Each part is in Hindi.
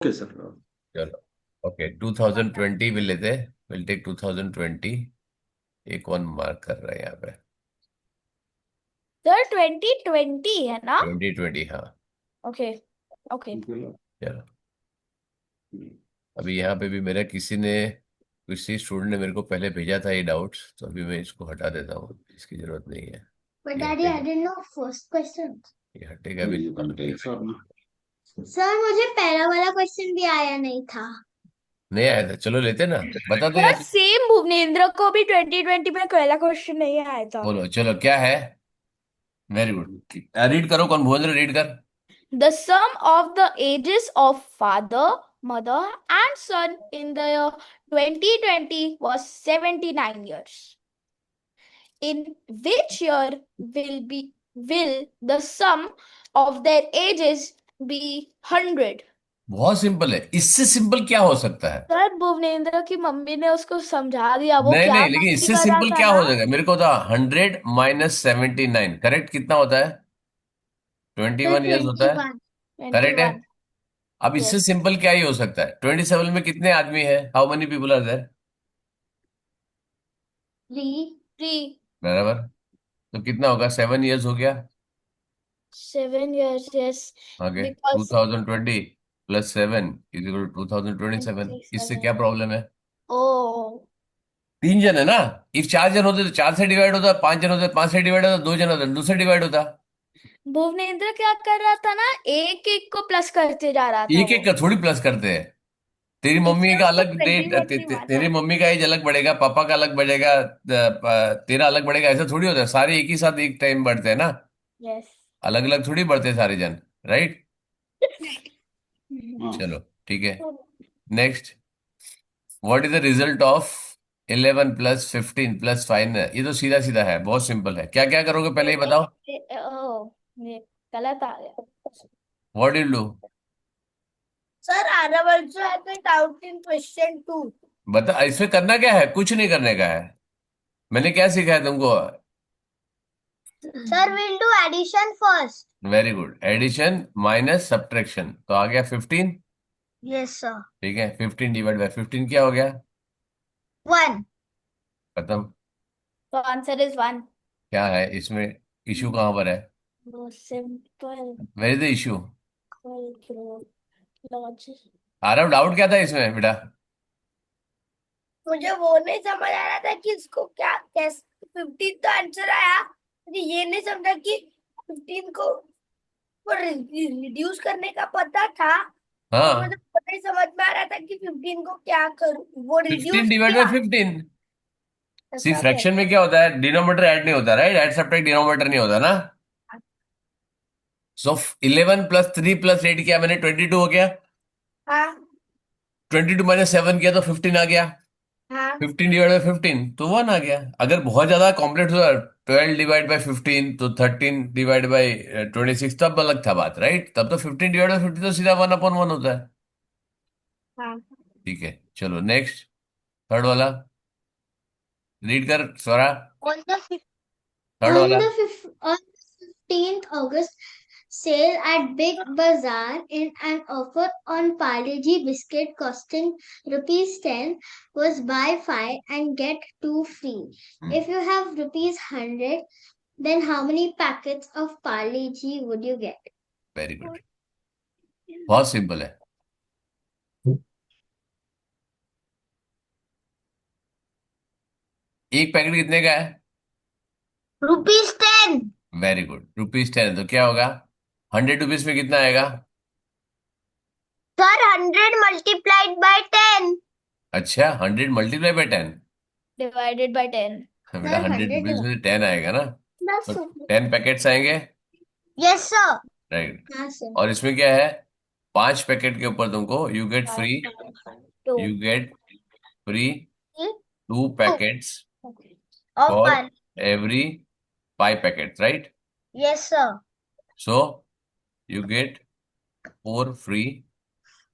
Okay sir. चलो। ओके 2020 भी लेते हैं। Will take 2020। एक वन मार्क कर रहा है यहाँ पे। सर 2020 है ना? 2020 हाँ। Okay okay. चलो। अभी यहाँ पे भी मेरा किसी स्टूडेंट ने मेरे को पहले भेजा था ये डाउट्स, तो अभी मैं इसको हटा देता हूँ, इसकी जरूरत नहीं है। But ये Daddy, I हटेगा। didn't know first question. ये हटेगा भी नहीं मालूम क्यों। सर मुझे पहला वाला क्वेश्चन भी आया नहीं था। नहीं आया था, चलो लेते ना, बता दो सर यार। सेम भुवनेंद्र को भी 2020 में पहला क्वेश्चन नहीं आया था। बोलो चलो क्या है। Very good. रीड करो, कौन भुवनेंद्र रीड कर। The sum of the ages of father, mother, and son in the year 2020 was 79 years. In which year will the sum of their ages be 100? बहुत सिंपल है, इससे सिंपल क्या हो सकता है। सर भुवनेंद्र की मम्मी ने उसको समझा दिया, वो नहीं क्या नहीं, लेकिन मस्ती इससे कर रहा सिंपल था क्या ना। हो जाएगा, मेरे को था 100 - 79 करेक्ट कितना होता है। 21 ईयर्स होता है। 21. करेक्ट है। 21। अब इससे यस। सिंपल क्या ही हो सकता है। 27 में कितने आदमी है, how many people are there. 3. 3। बराबर। तो कितना होगा, 7 ईयर्स हो गया। 7 years, yes. आगे Because 2020 + 7 = 2027। इससे 27. क्या प्रॉब्लम है। Oh. 3 जन है ना। इफ 4 जन होते तो 4 से डिवाइड होता, 5 जन होते 5 से डिवाइड होता, 2 जन होते 2 से डिवाइड होता। भुवनेंद्र क्या कर रहा था ना, एक एक को प्लस करते जा रहा था एक वो। एक का थोड़ी प्लस करते हैं। तेरी मम्मी इसलिए का उसको अलग ट्वेंटी डेट, ट्वेंटी माना। तेरी मम्मी का एज अलग बढ़ेगा, पापा का अलग बढ़ेगा, तेरा अलग बढ़ेगा, ऐसा थोड़ी होता है। सारे एक ही साथ एक टाइम बढ़ते हैं ना। यस। अलग अलग थोड़ी बढ़ते हैं सारे जन। राइट। चलो ठीक है। Next. What is the result of 11 + 15 + 5। ये तो सीधा सीधा है, बहुत सिंपल है। क्या क्या करोगे पहले ही बताओ। ये गलत आ गया। What will do. Sir, Anna also had the doubt in question 2. बता, इसमें करना क्या है, कुछ नहीं करने का है। मैंने क्या सिखाया तुमको। Sir, we'll do addition first. Very good, addition minus subtraction, तो आ गया 15। Yes, sir. ठीक है, 15 ÷ 15 क्या हो गया। 1. खत्म। So answer is 1. क्या है इसमें, इशू कहाँ पर है। Oh, simple. Where is the issue. Logic. आ रहा डाउट क्या था इसमें बेटा। मुझे वो नहीं समझ आ रहा था कि इसको क्या कैसे 15 तो आंसर आया, मुझे ये नहीं समझा कि 15 को वो रिड्यूस करने का पता था, तो हाँ। मुझे वो नहीं समझ में आ रहा था कि 15 को क्या करूं, वो 15 रिड्यूस डिवाइड बाई किया। 15। सी ऐसा फ्रैक्शन में क्या होता है, डिनोमिनेटर ऐड नहीं होता, राइट। ऐड सब्ट्रैक्ट डिनोमिनेटर नहीं होता ना। सो 11 + 3 + 8 किया मैंने, 22 हो गया। हाँ 22 - 7 किया तो 15 आ गया। हाँ 15 ÷ 15 तो 1 आ गया। अगर बहुत ज्यादा कॉम्प्लेक्स होता, 12 ÷ 15 तो 13 ÷ 26, तब अलग था बात, राइट। तब तो 15 ÷ 15 तो सीधा 1/1 होता है। हाँ। ठीक है चलो नेक्स्ट। थर्ड वाला रीड कर स्वरा। On the fif- थर्ड वाला। on the 15th August, sale at Big Bazaar in an offer on Parle G biscuit costing rupees 10 was buy 5 and get 2 free. If you have rupees 100, then how many packets of Parle G would you get? Very good, बहुत सिंपल है। एक पैकेट कितने का है। Rupees 10. वेरी गुड, ₹10 तो क्या होगा, 100 रुपीज में कितना आएगा। Sir, 100 multiplied by 10. अच्छा, 100 × 10। Divided by 10। बेटा Sir, 100 रुपीज 100. में 10 आएगा ना। तो That's 10 पैकेट्स आएंगे। Yes, sir. Right. Yes, sir. और इसमें क्या है, 5 पैकेट के ऊपर तुमको two. You get free 2 packets Of for Parle. Every 5 packets, right. Yes, sir. So you get 4 free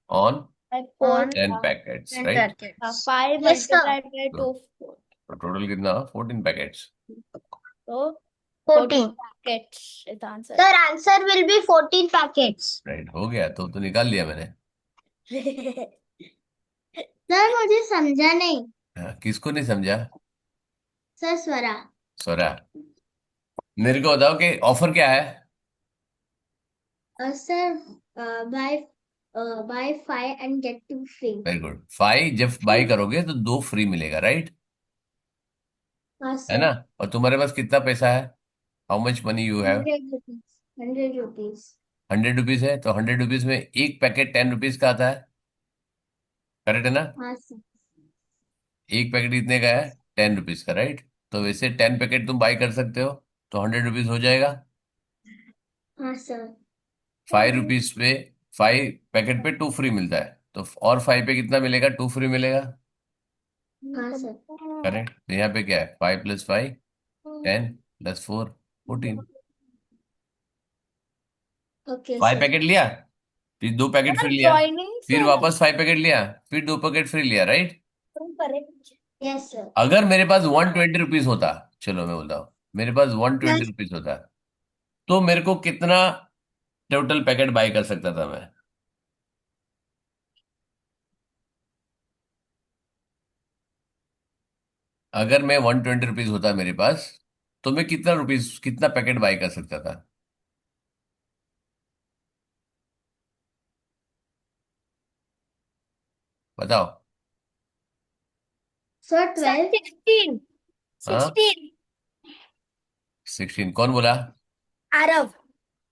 on On 10 packets, 10 right. packets. 5 Yes, sir. Multiplied by तो 2, टोटल कितना, 14 पैकेट्स। तो 14 14. Packets is answer. Sir, answer will be 14 packets. Right, हो गया तो निकाल लिया मैंने। सर मुझे समझा नहीं। किसको नहीं समझा? सर स्वरा। सोरा, मेरे को बताओ कि ऑफर क्या है? Sir buy buy 5 and get 2 free. Very good. 5 जब बाई करोगे तो 2 फ्री मिलेगा, राइट? हाँ है ना? सर। और तुम्हारे पास कितना पैसा है? How much money you have? 100 rupees. 100 rupees. 100 rupees है, तो 100 रुपीज में एक पैकेट 10 रुपीज का आता है, करेक्ट है ना? हाँ सर। एक पैकेट इतने का है, 10 रुपीज का, राइट? तो वैसे 10 पैकेट तुम बाई कर सकते हो, तो 100 रुपीज हो जाएगा। हाँ सर। 5 रुपीज पे 5 पैकेट पे 2 फ्री मिलता है, तो और 5 पे कितना मिलेगा? 2 फ्री मिलेगा, हाँ सर। करेक्ट? तो यहाँ पे क्या है? 5 + 5, 10 + 4, 14। Okay 5 packet sir. लिया, फिर 2 पैकेट फ्री लिया, ज्वाइनिंग फिर सर। वापस 5 पैकेट लिया, फिर 2 पैकेट फ्री लिया, राइट? Yes sir. अगर मेरे पास 120 रुपीज होता, चलो मैं बोलता हूँ, मेरे पास वन ट्वेंटी यस। रुपीज होता, तो मेरे को कितना टोटल पैकेट बाय कर सकता था मैं? अगर मैं 120 रुपीज होता मेरे पास, तो मैं कितना पैकेट बाय कर सकता था? बताओ। Sir sir 12। 16। हाँ, 16। 16 कौन बोला? आरव।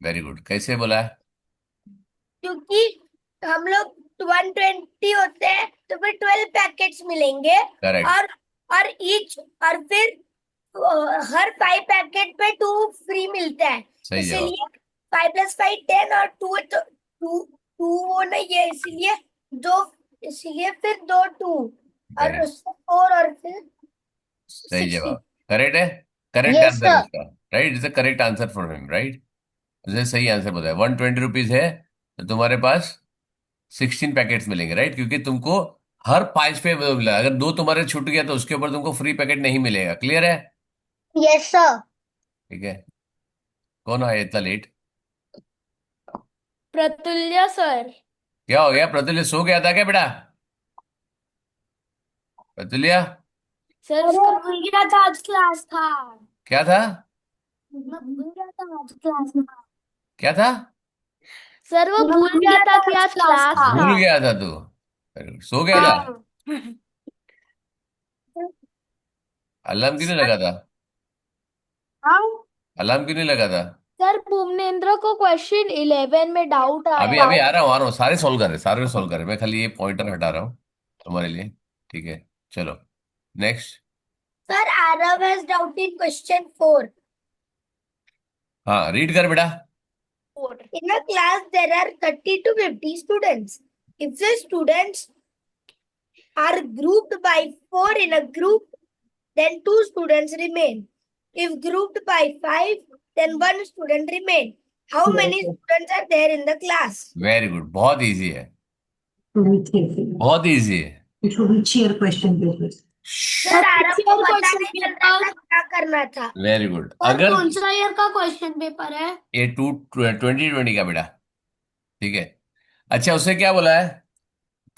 Very good. कैसे बोला? क्योंकि हम लोग 120 होते हैं तो फिर 12 पैकेट्स मिलेंगे। करेक्ट, और और ईच और फिर हर 5 पैकेट पे 2 फ्री मिलता है। सही जवाब। इसीलिए 5 + 5 10 और 2 तो 2 वो नहीं है, इसीलिए दो, इसीलिए फिर 2 2 और वेरी, उससे 4 और फिर सही 16। जवाब, करेक्ट है। Correct yes answer sir. उसका, right? Is the correct answer for him, right? उसे सही आंसर बताया। 120 रुपीज है, तो तुम्हारे पास 16 पैकेट्स मिलेंगे, राइट? क्योंकि तुमको हर 5 पे मिला, अगर 2 तुम्हारे छूट गया तो उसके ऊपर तुमको फ्री पैकेट नहीं मिलेगा। क्लियर है? Yes sir. ठीक है। कौन आया इतना लेट? प्रतुल्य सर। क्या हो गया? प्रतुल्य सो गया था क्या बेटा? प्रतुल्य, सर उसका भूल गया था, आज क्लास था। क्या था? मैं भूल गया था, आज क्लास था। क्या था? सर वो मैं भूल भूल गया गया था था कि आज आज क्लास क्लास था। था। भूल गया था तू? सो गया था? हाँ। अलार्म क्यों नहीं लगा था? हाँ। अलार्म क्यों नहीं लगा था? सर भूमनेंद्र को क्वेश्चन 11 में डाउट अभी आया। अभी आ रहा हूँ, सारे सॉल्व कर रहे, सारे सॉल्व कर रहे, मैं खाली ये पॉइंटर हटा रहा हूँ तुम्हारे लिए। ठीक है, चलो next. Sir Aarav has doubt in question 4। हाँ, रीड कर बेटा। In a class, there are 30 to 50 students. If the students are grouped by 4 in a group, then 2 students remain. If grouped by 5, then 1 student remain. How many students are there in the class? Very good, बहुत इजी है, Very carefully. बहुत इजी है। It should be cheer question papers. Sir Aarav को पता नहीं चल रहा था क्या करना था। Very good. और अगर कौन सा ईयर का क्वेश्चन पेपर है? ये 2020 का बेटा, ठीक है। अच्छा, उससे क्या बोला है?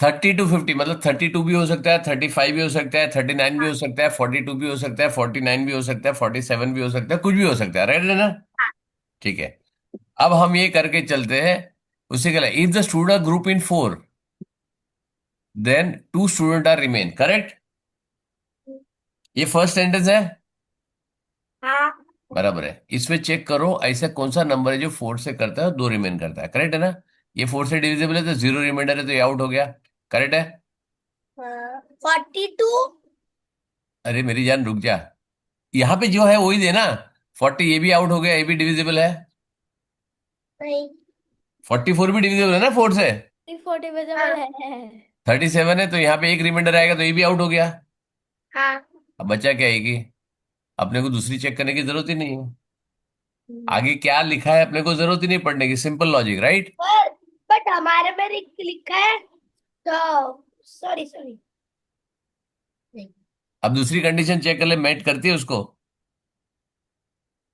30 to 50, मतलब 32 भी हो सकता है, 35 भी हो सकता है, 39 भी हो सकता है, 42 भी हो सकता है, 49 भी हो सकता है, 47 भी हो सकता है, कुछ भी हो सकता है, राइट है ना? ठीक है। अब हम ये करके चलते हैं। उसी के लिए, if the student group in 4, then 2 student are remain, correct? ये फर्स्ट सेंटेंस है, हाँ। बराबर है। इसमें चेक करो ऐसा कौन सा नंबर है जो 4 से करता है और 2 रिमेन करता है, करेक्ट है ना? ये 4 से डिविजिबल है तो 0 रिमाइंडर है, तो ये आउट हो गया, करेक्ट है? 42। अरे मेरी जान रुक जा, यहाँ पे जो है वही देना। 40 ये भी आउट हो गया, ये भी डिविजिबल है। नहीं, 44 भी डिविजिबल है ना 4 से? 40 विजिबल है। 37 है, तो यहाँ पे एक रिमाइंडर आएगा, तो ये भी आउट हो गया। हाँ। अब बचा क्या है कि अपने को दूसरी चेक करने की जरूरत ही नहीं है। आगे क्या लिखा है अपने को जरूरत ही नहीं पढ़ने की, सिंपल लॉजिक, राइट? बट हमारे में लिखा है तो सॉरी सॉरी। अब दूसरी कंडीशन चेक कर ले, मेट करती है उसको?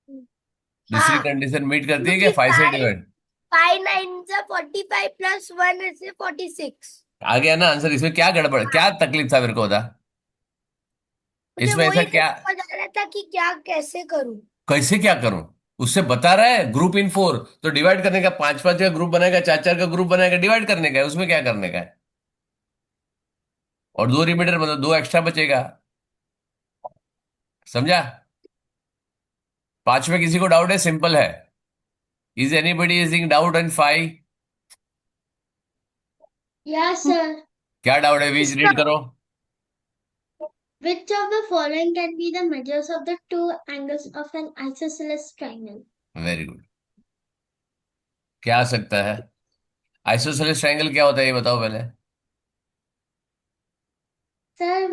दूसरी हाँ, कंडीशन मीट करती है क्या? क्योंकि 5 से फाइव डिवाइड? 5 9 से 45 + 1 से 46। आ गया ना आंसर? इसमें क्या गड़बड़, क्या तकलीफ था मेरे को बता। मुझे इसमें ऐसा वही नहीं क्या, समझ आ रहा था कि क्या कैसे करूं। कैसे क्या करूं? उससे बता रहा है ग्रुप इन फोर, तो डिवाइड करने का, पांच पांच का ग्रुप बनाएगा, चार चार का ग्रुप बनाएगा, डिवाइड करने का है, उसमें क्या करने का है? और दो रिपीटर मतलब दो एक्स्ट्रा बचेगा। समझा? पांच में किसी को डाउट है? सिंपल है। Is anybody easing doubt on five? Yes, sir. क्या डाउट है? बीच इसका रीड करो। Which of the following can be the measures of the two angles of an isosceles triangle? Very good. क्या आ सकता है? आइसोसेलेस ट्रायंगल क्या होता है ये बताओ पहले। सर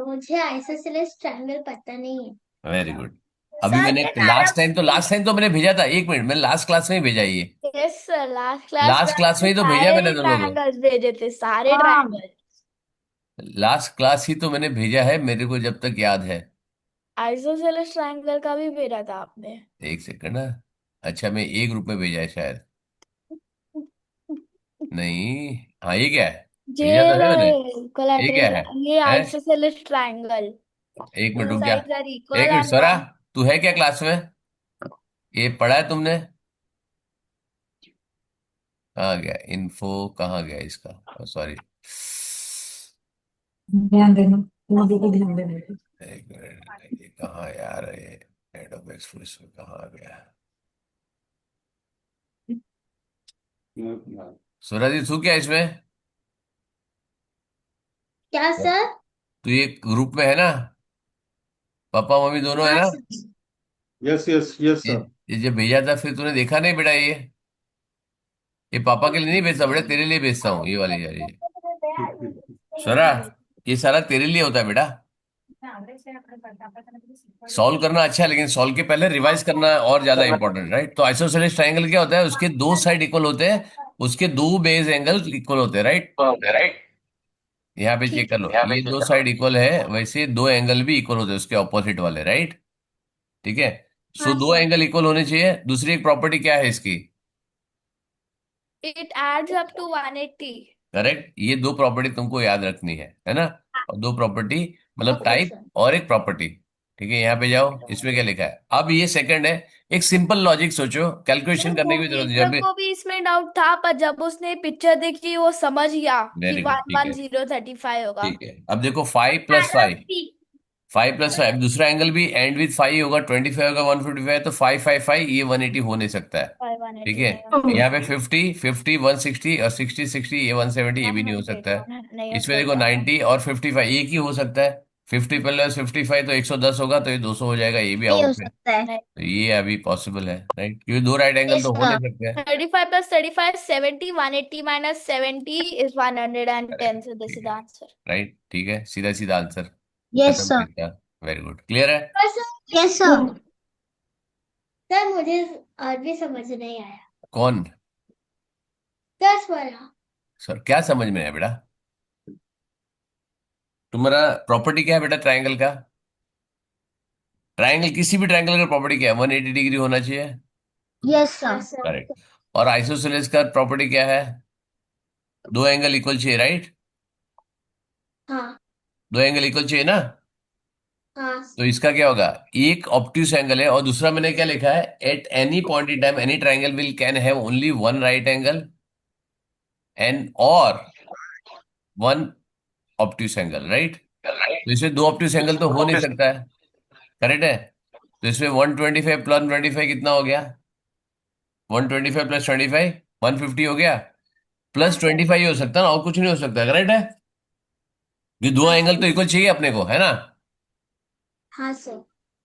मुझे isosceles triangle पता नहीं है। Very good. अभी सर मैंने इन लास्ट टाइम तो मैंने भेजा था, एक मिनट, मैंने लास्ट क्लास में ही भेजा ये। यस सर, लास्ट क्लास में लास्ट क्लास में आपने ही तो भेजा मैंने सारे दोनों को। ट्रायंगल्स भेजे थे, सारे हाँ। ट्रायंगल। लास्ट क्लास ही तो मैंने भेजा है, मेरे को जब तक याद है। आइसोसेलेस ट्रायंगल का भी भेजा था आपने। एक सेकंड ना। अच्छा, मैं ए ग्रुप में भेजा है शायद। नहीं। हाँ, ये क्या है? जे भेजा तो है मैंने। ये क्या कोलैटरल, है? ये है? Isosceles triangle. एक मिनट टू रुक जा। साइड्स आर एक equal minute and Swara, one. तू है क्या क्लास में? ये पढ़ा है तुमने? कहाँ गया इन्फो, कहाँ गया इसका? सॉरी। ध्यान देना, मोदी को ध्यान देना। एक मिनट, ये कहाँ यार है? हेड ऑफ एक्सप्रेस में कहाँ आ गया? सूरज तू क्या इसमें? क्या सर? तू ये ग्रुप में है ना? पापा मम्मी दोनों है हाँ ना? सर। Yes, yes, yes, ये sir. ये जब भेजा था फिर तूने देखा नहीं बेटा? ये पापा के लिए नहीं भेजता बेटा, तेरे लिए भेजता हूँ ये वाली यार, ये। स्वरा, ये सारा तेरे लिए होता है बेटा। सॉल्व करना अच्छा है, लेकिन सॉल्व के पहले रिवाइज करना और ज्यादा इंपॉर्टेंट, राइट? तो आइसोसेलेस ट्रायंगल क्या होता है? उसके दो साइड इक्वल होते हैं, उसके दो बेस एंगल इक्वल होते हैं, राइट? यहाँ पे चेक ठीक कर है। लो, ये दो साइड इक्वल है, वैसे दो एंगल भी इक्वल होते हैं उसके ऑपोजिट वाले, राइट? ठीक है। सो हाँ दो सर। एंगल इक्वल होने चाहिए। दूसरी एक प्रॉपर्टी क्या है इसकी? It adds up to 180। Correct, ये दो प्रॉपर्टी तुमको याद रखनी है ना? और दो प्रॉपर्टी मतलब ओके टाइप सर। और एक प्रॉपर्टी। ठीक है, यहाँ पे जाओ, इसमें क्या लिखा है? अब ये सेकंड है। एक सिंपल लॉजिक सोचो, कैलकुलेशन करने की भी जरूरत नहीं टीचर जब भी। को भी इसमें डाउट था, पर जब उसने पिक्चर देखी वो समझ गया कि वेरी गुड, वन ठीक वन है। जीरो थर्टी फाइव होगा। ठीक है, अब देखो 5 + 5, 5 + 5, दूसरा एंगल भी एंड विथ 5 होगा, 25 होगा, 155, तो 5 5 5, ये 180 हो नहीं सकता है। वन ठीक एटी है। नहीं हो यहाँ सकता। पे 50 50 160 और 60 60, ये 170, ये भी नहीं हो सकता है। नहीं हो इसमें देखो सकता। 90 और 55 एक ही हो सकता है। 50 + 55 तो 110 होगा, तो ये 200 हो जाएगा, ये भी नहीं हो आउट है। सकता है। नहीं। तो ये अभी पॉसिबल है, राइट? क्योंकि दो राइट एंगल यस तो हो सर। नहीं सकते हैं। 35 + 35 70, 180 - 70 is 110, so this ठीक is है, the answer. राइट, ठीक है, सीधा सीधा आंसर। यस खत्म सर। किया। वेरी गुड, क्लियर है? Yes sir. सर मुझे और भी समझ नहीं आया। कौन? 10 वाला। सर क्या समझ में आया बेटा? तुम्हारा प्रॉपर्टी क्या है बेटा ट्रायंगल का? ट्रायंगल, किसी भी ट्रायंगल का प्रॉपर्टी क्या है? 180 डिग्री होना चाहिए। Yes sir. करेक्ट। और आइसोसेलेस का प्रॉपर्टी क्या है? दो एंगल इक्वल चाहिए, राइट? हाँ। दो एंगल इक्वल चाहिए ना? हाँ। तो इसका क्या होगा? एक ऑब्ट्यूस एंगल है, और दूसरा मैंने क्या लिखा है? At any point in time any triangle will can have only one right angle and और वन ऑब्ट्यूस एंगल, राइट? तो इसमें दो ऑब्ट्यूस एंगल तो हो नहीं सकता है, करेक्ट है? तो इसमें 125 + 25 कितना हो गया? 125 + 25 150 हो गया। हाँ सर। +25 ही हो सकता है ना, और कुछ नहीं हो सकता, करेक्ट है? ये दो हाँ एंगल सर। तो इक्वल चाहिए अपने को, है ना? हाँ सर।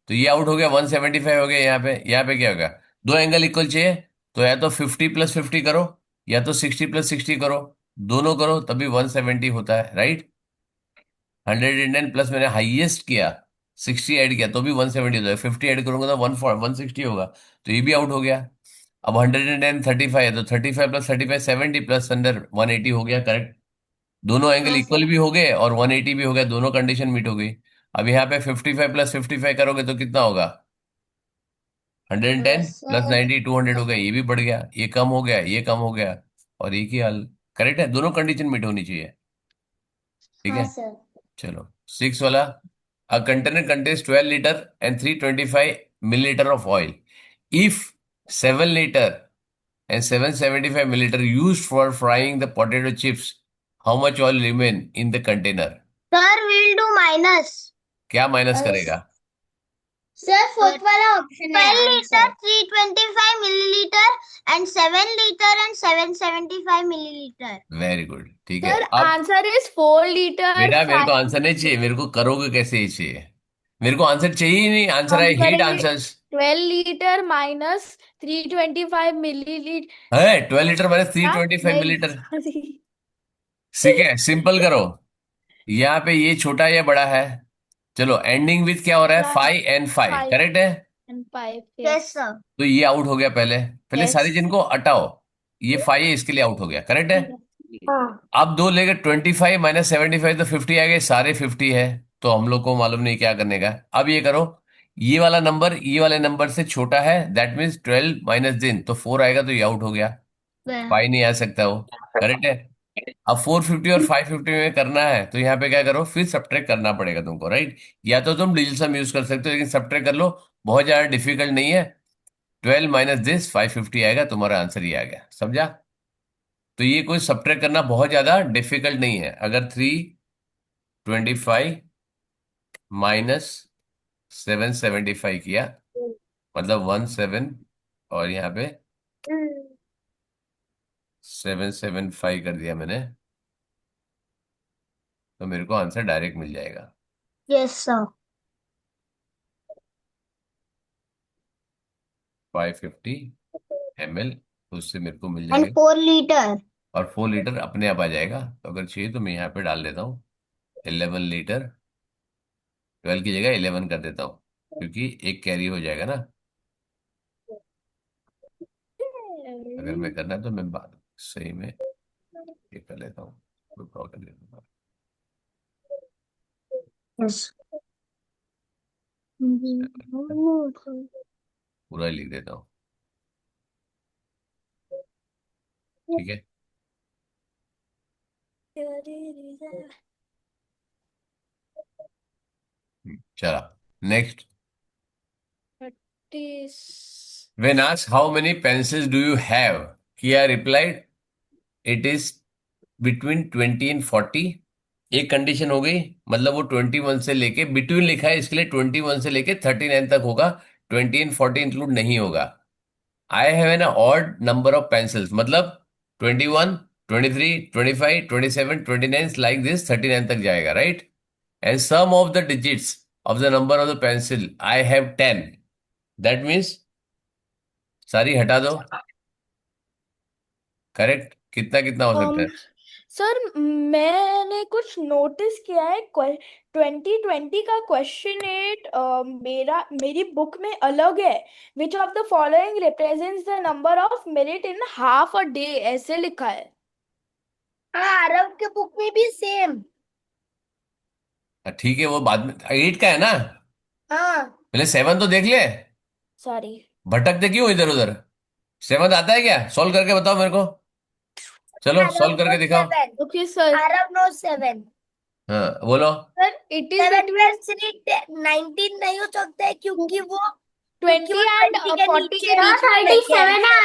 तो ये आउट हो गया, 175 हो गया। यहाँ पे क्या होगा? दो एंगल इक्वल चाहिए, तो या तो 50 + 50 करो, या तो 60 + 60 करो। दोनों करो तभी 170 होता है, राइट? 110 प्लस मैंने हाईएस्ट किया, 60 ऐड किया तो भी 170 होता है, 50 ऐड करूंगा तो 160 होगा। तो ये भी आउट हो गया। अब 110 35 है, तो 35 + 35 70 प्लस अंडर 180 हो गया, करेक्ट? दोनों एंगल हाँ इक्वल सर। भी हो गए और 180 भी हो गया, दोनों कंडीशन मीट हो गई। अब यहाँ पे 55 + 55 करोगे तो कितना होगा? 110 + सर 90 200 हो गया, ये भी बढ़ गया, ये कम हो गया, ये कम हो गया, और एक ही हाल। करेक्ट है, दोनों कंडीशन मीट होनी चाहिए। ठीक हाँ है, सर। चलो 6 वाला, a container contains 12 litre and 325 milliliter of oil. If 7 liter and 775 milliliter used for frying the potato chips, how much oil remain in the container? Sir will do minus. क्या माइनस करेगा? सर फोर्थ वाला ऑप्शन है 12 litre 325 millilitre and 7 litre and 775 millilitre. Very good, ठीक है। सर अब आंसर इज 4 लीटर बेटा मेरे को 5 आंसर नहीं चाहिए, मेरे को करोगे कैसे ये चाहिए, मेरे को आंसर चाहिए ही नहीं। आंसर, हम आई हेट करेंगे आंसर्स। 12 litre minus 325 millilitre. है 12 लीटर माइनस 325 नहीं मिलीलीटर। सॉरी। ठीक है, सिंपल करो, यहाँ पे ये छोटा या बड़ा है। चलो एंडिंग विथ क्या हो रहा है, 5 and 5, 5 करेक्ट है। and 5 yes sir. तो ये आउट हो गया, पहले पहले सारी Yes. जिनको हटाओ, ये 5 है इसके लिए आउट हो गया, करेक्ट है। हाँ अब दो लेके 25 माइनस 75 तो 50 आ गए, सारे 50 है, तो हम लोग को मालूम नहीं क्या करने का। अब ये करो, ये वाला नंबर ये वाले नंबर से छोटा है, दैट मीन्स 12 माइनस दिन तो 4 आएगा, तो ये आउट हो गया, 5 नहीं आ सकता वो, करेक्ट है। अब 450 और 550 में करना है, तो यहाँ पे क्या करो, फिर सब्ट्रैक्ट करना पड़ेगा तुमको, राइट। या तो तुम डिजिटल सम यूज कर सकते हो, लेकिन सब्ट्रैक्ट कर लो, बहुत ज्यादा डिफिकल्ट नहीं है। 12 माइनस दिस 550 आएगा, तुम्हारा आंसर ये आ गया, समझा। तो ये कोई सब्ट्रैक्ट करना बहुत ज्यादा डिफिकल्ट नहीं है। अगर 325 माइनस 775 किया, मतलब 17, और यहाँ पे 775 कर दिया मैंने, तो मेरे को आंसर डायरेक्ट मिल जाएगा। Yes sir. 550 ml, तो उससे मेरे को मिल एंड जाएगा। 4 लीटर। और 4 लीटर अपने आप आ जाएगा, तो अगर चाहिए तो मैं यहाँ पे डाल देता हूँ 11 लीटर, 12 की जगह 11 कर देता हूँ, क्योंकि एक कैरी हो जाएगा ना। अगर मैं करना है तो मैं बात सही में ये कर लेता हूँ, कोई प्रॉब्लम नहीं होगा। यस। पूरा लिख देता हूँ, ठीक है। चला, next. When asked how many pencils do you have, Kia replied, it is between 20 and 40। एक कंडीशन हो गई, मतलब वो 21 से लेके, बिटवीन लिखा है इसके लिए 21 से लेके 39 तक होगा, 20 and 40 इंक्लूड नहीं होगा। I have an odd number of pencils, मतलब 21, 23, 25, 27, 29 लाइक दिस 39 तक जाएगा, right. And sum of the digits of the number of the pencil I have 10, that means सारी हटा दो, करेक्ट। कितना कितना हो सकता है? सर मैंने कुछ नोटिस किया है 2020 का क्वेश्चन 8 मेरी बुक में अलग है। विच of the following represents the number of minute in half a day, ऐसे लिखा है। हाँ अरब के बुक में भी सेम। ठीक है, वो बाद में 8 का है ना, हाँ पहले 7 तो देख ले, सॉरी। भटकते क्यों इधर उधर। 7 आता है क्या, सॉल्व करके बताओ मेरे को, चलो सॉल्व करके दिखाओ। Okay sir. अरब नो 7। हाँ बोलो। Sir it is 7 between plus 3 19 नहीं हो सकता है क्योंकि वो 20 एंड 40 के बीच में नहीं है।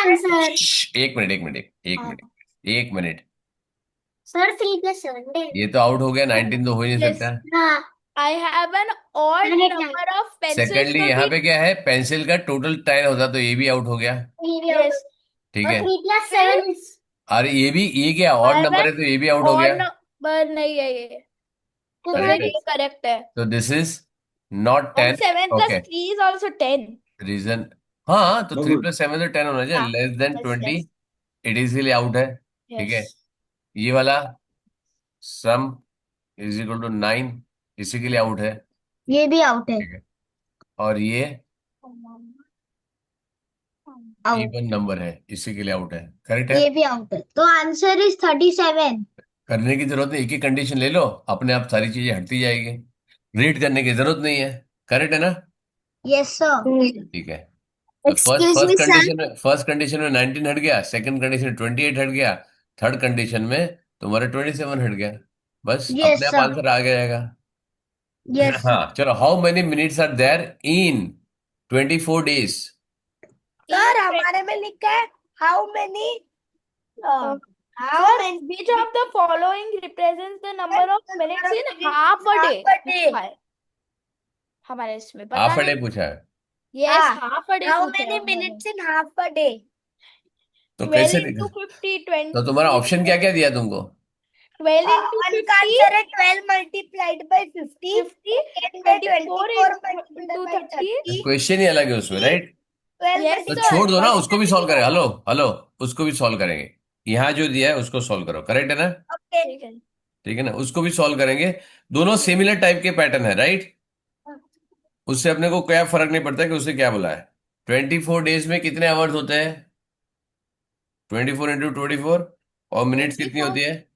आंसर। एक मिनट एक मिनट एक मिनट एक मिनट, सर 3 प्लस 7। ये तो आउट हो गया, 19 तो हो ही नहीं Yes. सकता। हाँ I have an odd Minute number of pencils secondly to यहाँ be. पे क्या है, पेंसिल का टोटल 10 होता, तो ये भी आउट हो गया, Yes. ठीक और है। 3 प्लस 7 और ये भी, ये क्या ऑड I have नंबर है, an तो ये भी आउट हो odd गया, number नहीं है ये, तो Correct फिर है। ये करेक्ट है। तो this is not And 10। 7 plus okay, 3 is also 10. Reason, हाँ तो 3 Good. प्लस 7 तो 10 होना चाहिए, हाँ, less than yes, 20, yes, it easily out है, ठीक है। yes. ये वाला सम इज इक्वल टू 9, इसी के लिए आउट है, ये भी आउट है। ठीक है। और ये आउट। इवन नंबर है, इसी के लिए आउट है, करेक्ट है। ये भी आउट है, तो आंसर इज 37। करने की जरूरत नहीं, एक ही कंडीशन ले लो, अपने आप सारी चीजें हटती जाएगी, रीड करने की जरूरत नहीं है, करेक्ट है ना। Yes sir. ठीक है, तो excuse me sir. First condition में 19 हट गया, सेकंड कंडीशन में 28 हट गया, थर्ड कंडीशन में तुम्हारा 27 हट गया, बस Yes, अपने आप sir. आंसर आ जाएगा। Yes, sir. हाँ चलो, how many minutes are there in 24 days? Sir हमारे में लिखा है how many How sir many which of the following represents the number of minutes in half a day लिखा है हमारे इसमें पता हाफ अ डे नहीं। पूछा है, यस हाँ, हाफ अ डे how पूछा है many उन्होंने। minutes in half a day? तो 12 कैसे into लिखा? 50 तो तुम्हारा 20 ऑप्शन क्या क्या दिया तुमको? 12 into One 50 answer is 12 multiplied by 50. 50 Second 24 24 into multiplied by 30 30. Question ही अलग है उसमें, राइट? 12 yes तो sir छोड़ दो ना, multiplied उसको भी by सॉल्व करें। 30. हेलो हेलो, उसको भी सॉल्व करेंगे। यहाँ जो दिया है उसको सॉल्व करो, करेक्ट है ना? Okay. ठीक है ठीक है ना, उसको भी सॉल्व करेंगे। दोनों सिमिलर टाइप के पैटर्न है, राइट? उससे अपने को क्या फर्क नहीं पड़ता कि उससे क्या बोला है। 24 डेज में कितने आवर्स होते हैं? 24 into 24। और मिनट्स कितनी 24. होती है?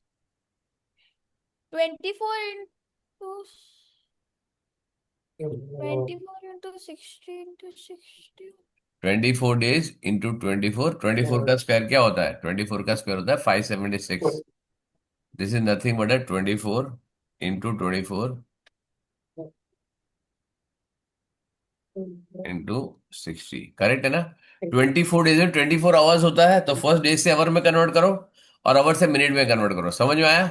24 into 24 into 60 into 60 24 days into 24। 24 का स्क्वायर क्या होता है? 24 का स्क्वायर होता है 576। This is nothing but 24 into 24 into 60, correct है ना? 24 डेज में 24 आवर्स होता है, तो फर्स्ट डे से आवर में कन्वर्ट करो और आवर से मिनट में कन्वर्ट करो। समझ में आया?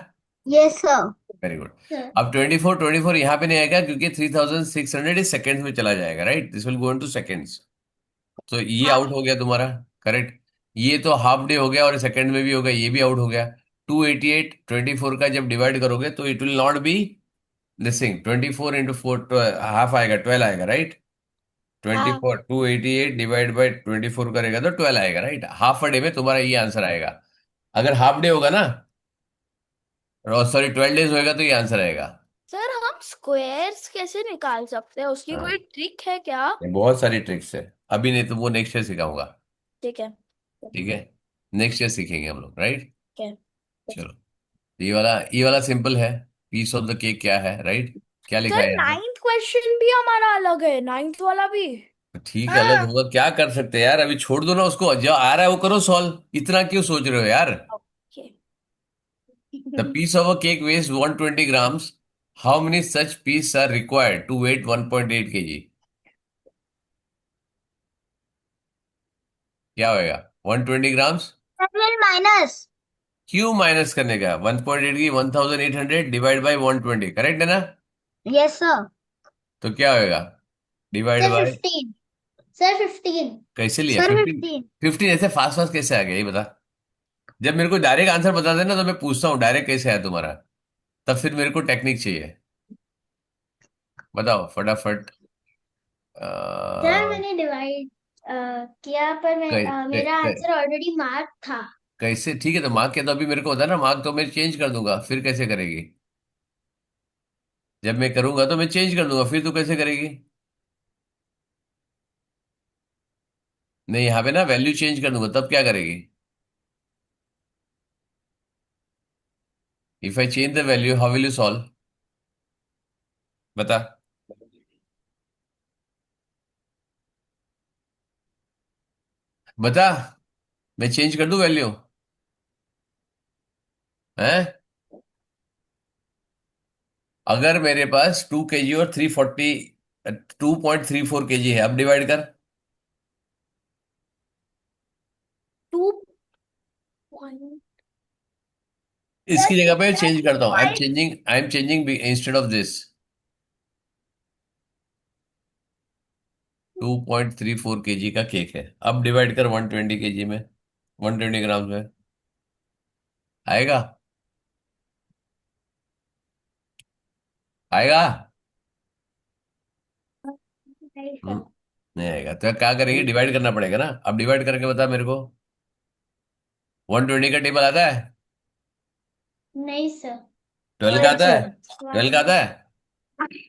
Yes, sir. Very good. Sir. अब 24 यहाँ पे नहीं आएगा क्योंकि 3600 इस सेकेंड्स में चला जाएगा, right? This will go into seconds. तो ये हाँ. आउट हो गया तुम्हारा, करेक्ट। ये तो हाफ डे हो गया और सेकंड में भी हो गया, ये भी आउट हो गया। 288 24 का जब डिवाइड करोगे तो it will not be this thing. 24 into 4 half आएगा, 12 आएगा, राइट? हाँ. 24 288 डिवाइड बाई 24 करेगा तो 12 आएगा, राइट? हाफ अ डे में तुम्हारा ये आंसर आएगा। अगर हाफ डे होगा ना, और सॉरी 12 डेज होएगा तो ये आंसर आएगा। सर हम स्क्वायर्स कैसे निकाल सकते हैं उसकी हाँ, कोई ट्रिक है क्या? ये बहुत सारी ट्रिक्स है, अभी नहीं तो वो नेक्स्ट ईयर सिखाऊंगा। ठीक है ठीक है, नेक्स्ट ईयर सीखेंगे हम लोग, राइट? ठीक है चलो, ये वाला सिंपल है। पीस ऑफ द केक क्या है, राइट? क्या लिखा सर है यहाँ पे? नाइन्थ क्वेश्चन भी हमारा अलग है नाइन्थ वाला भी। तो ठीक है, अलग हाँ. होगा, क्या कर सकते हैं यार? अभी छोड़ दो ना उसको, जो आ रहा है वो करो सॉल्व। इतना क्यों सोच रहे हो यार? Okay the piece of a cake weighs 120 grams। How many such piece are required to weigh 1.8 kg? क्या होएगा? 120 grams। Seven minus. क्यों माइनस करने का? 1.8 की 1800 डिवाइड बाई 120, करेक्ट है ना? Yes, sir. तो क्या होएगा? Divide Sir, by 15. Sir, 15. कैसे लिया Sir, 15? 15. 15 ऐसे फास्ट फास्ट कैसे आ गया, ये बता। जब मेरे को डायरेक्ट आंसर बता देना तो मैं पूछता हूँ डायरेक्ट कैसे आया तुम्हारा, तब फिर मेरे को टेक्निक चाहिए। बताओ फटाफट। सर मैंने डिवाइड किया पर मेरा कै, आंसर ऑलरेडी मार्क था. कैसे? ठीक है, तो मार्क किया तो अभी मेरे को बता ना, मार्क तो मैं चेंज कर दूंगा, फिर कैसे करेगी? जब मैं करूंगा तो मैं चेंज कर दूंगा, फिर तू कैसे करेगी? नहीं, यहाँ पे ना वैल्यू चेंज कर दूंगा, तब क्या करेगी? If I change the value how will you solve? बता। बता, मैं चेंज कर दूं वैल्यू? है? अगर मेरे पास 2 kg और 2.34 kg है, अब डिवाइड कर। 2 इसकी जगह पे चेंज करता हूं, I am changing instead of this. 2.34 kg का केक है, अब डिवाइड कर 120 kg में, 120 ग्राम में। आएगा? आएगा? नहीं हम्म, सर. नहीं आएगा तो क्या करेंगे? डिवाइड करना पड़ेगा ना। अब डिवाइड करके बता मेरे को। 120 का टेबल आता है? नहीं सर. 12 का वन आता है? सर. 12 का आता है?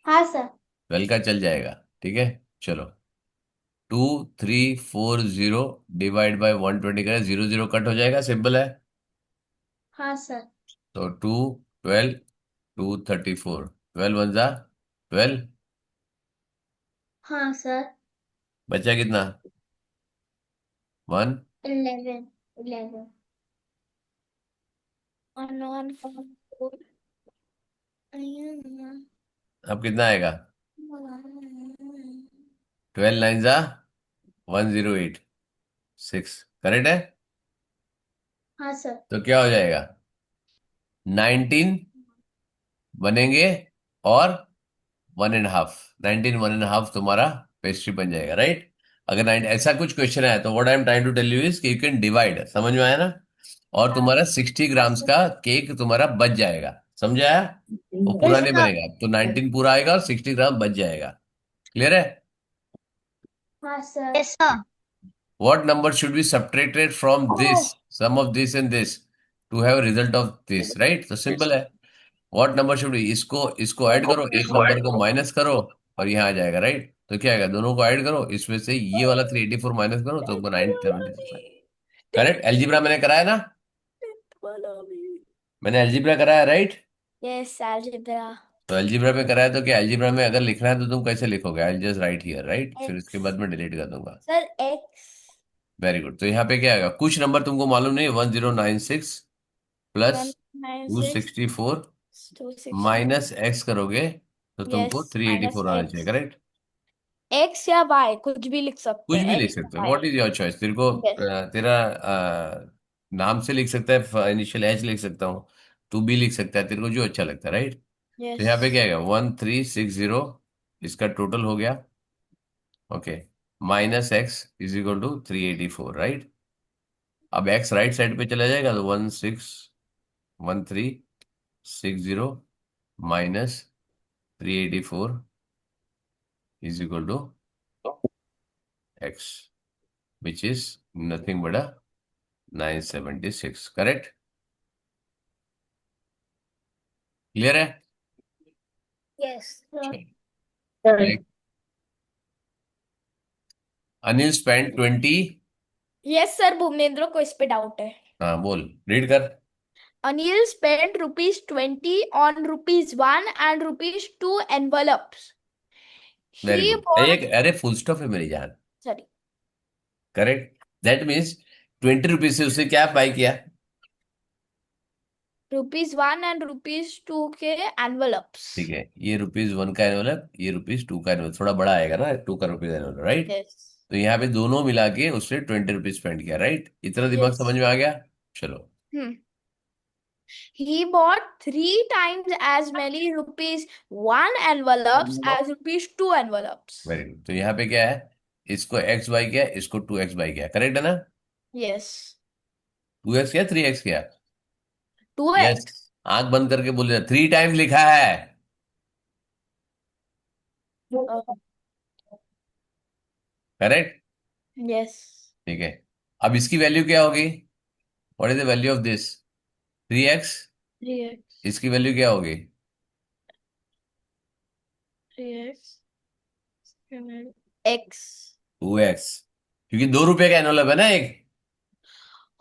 हाँ सर. 12 का चल जाएगा, ठीक है। चलो, 2340 डिवाइड बाय 120 करें, 00 कट हो जाएगा, सिंपल है। हाँ सर. तो 2 12 234, 12 वन जा 12। हाँ सर. बचा कितना? 1। 11. 11. अब कितना आएगा? 12 9 जा 1086, करेक्ट है? हाँ सर। तो क्या हो जाएगा? 19 बनेंगे और 1.5, 19 1.5 तुम्हारा पेस्ट्री बन जाएगा, राइट? अगर 9 ऐसा कुछ क्वेश्चन है तो what I am trying to tell you is कि यू कैन डिवाइड, समझ में आया ना? और तुम्हारा 60 ग्राम्स का केक तुम्हारा बच जाएगा, समझ आया? वो पूरा यस नहीं सर। बनेगा, तो 19 पूरा आएगा और 60 ग्राम बच जाएगा। क्लियर है? हाँ sir. Yes sir. What number should be subtracted from this, sum of this and this, to have a result of this, right? तो सिंपल है। What number should be, इसको ऐड करो, एक नंबर को माइनस करो और यहाँ आ जाएगा, राइट? तो क्या आएगा? दोनों को ऐड करो, इसमें से ये वाला 384 माइनस करो तो तुमको 976। करेक्ट? एलजीब्रा मैंने कराया ना? मैंने एलजीब्रा कराया, राइट? Yes, algebra. तो एलजीब्रा में कराया तो क्या एलजीब्रा में अगर लिखना है तो तुम कैसे लिखोगे? I just right here, right? फिर इसके बाद में डिलीट कर दूंगा। Sir, x very good. तो यहाँ पे क्या आएगा? कुछ नंबर तुमको मालूम नहीं, 1096 प्लस 196 264 264. माइनस एक्स करोगे तो तुमको Yes, 384 आना चाहिए, x. करेक्ट? X या y कुछ भी लिख सकते कुछ भी हैं, लिख x सकते या हो, y. What is your choice. तेरे को Yes. तेरा नाम से लिख सकता है, इनिशियल एच लिख सकता हूँ, तू भी लिख सकता है, तेरे को जो अच्छा लगता है, राइट? तो यहाँ पे Yes. क्या आएगा? 1360, इसका टोटल हो गया, okay, minus x is equal to 384, right? अब एक्स राइट साइड पे चला जाएगा तो 1360 minus 384 is equal to x, which is nothing but a 976, correct? Clear है? Yes sir. Like, Anil spent 20, Yes, sir. भूमनेंद्र को इस पे डाउट है. हाँ बोल, रीड कर। Anil spent ₹20 on ₹1 and ₹2 envelopes. Very He good. bought, एक अरे फुल स्टॉप है मेरी जान, sorry, correct? That means 20 rupees से उसने क्या बाय किया? ₹1 and ₹2 के envelopes. ठीक है, ये ₹1 का एनवलप, ये ₹2 का एनवलप, थोड़ा बड़ा आएगा ना, 2 का रुपीज एनवलप, राइट? Yes. तो यहाँ पे दोनों मिला के उसने 20 रुपीज स्पेंड किया, राइट? इतना दिमाग Yes. समझ में आ गया? चलो। Hmm. He bought 3 times as many ₹1 envelopes as ₹2 envelopes. Very good. तो यहाँ पे क्या है? इसको x बाई किया, इसको 2x बाई किया, करेक्ट है ना? Yes. 2x किया, 3x किया? 2x. यस। आंख बंद करके बोले, 3 टाइम लिखा है, Uh, करेक्ट? yes. ठीक है। अब इसकी वैल्यू क्या होगी? What is the value of this? 3x। 3x. इसकी वैल्यू क्या होगी? 3x. X. 2x, क्योंकि 2 रुपए का एनवलप है ना एक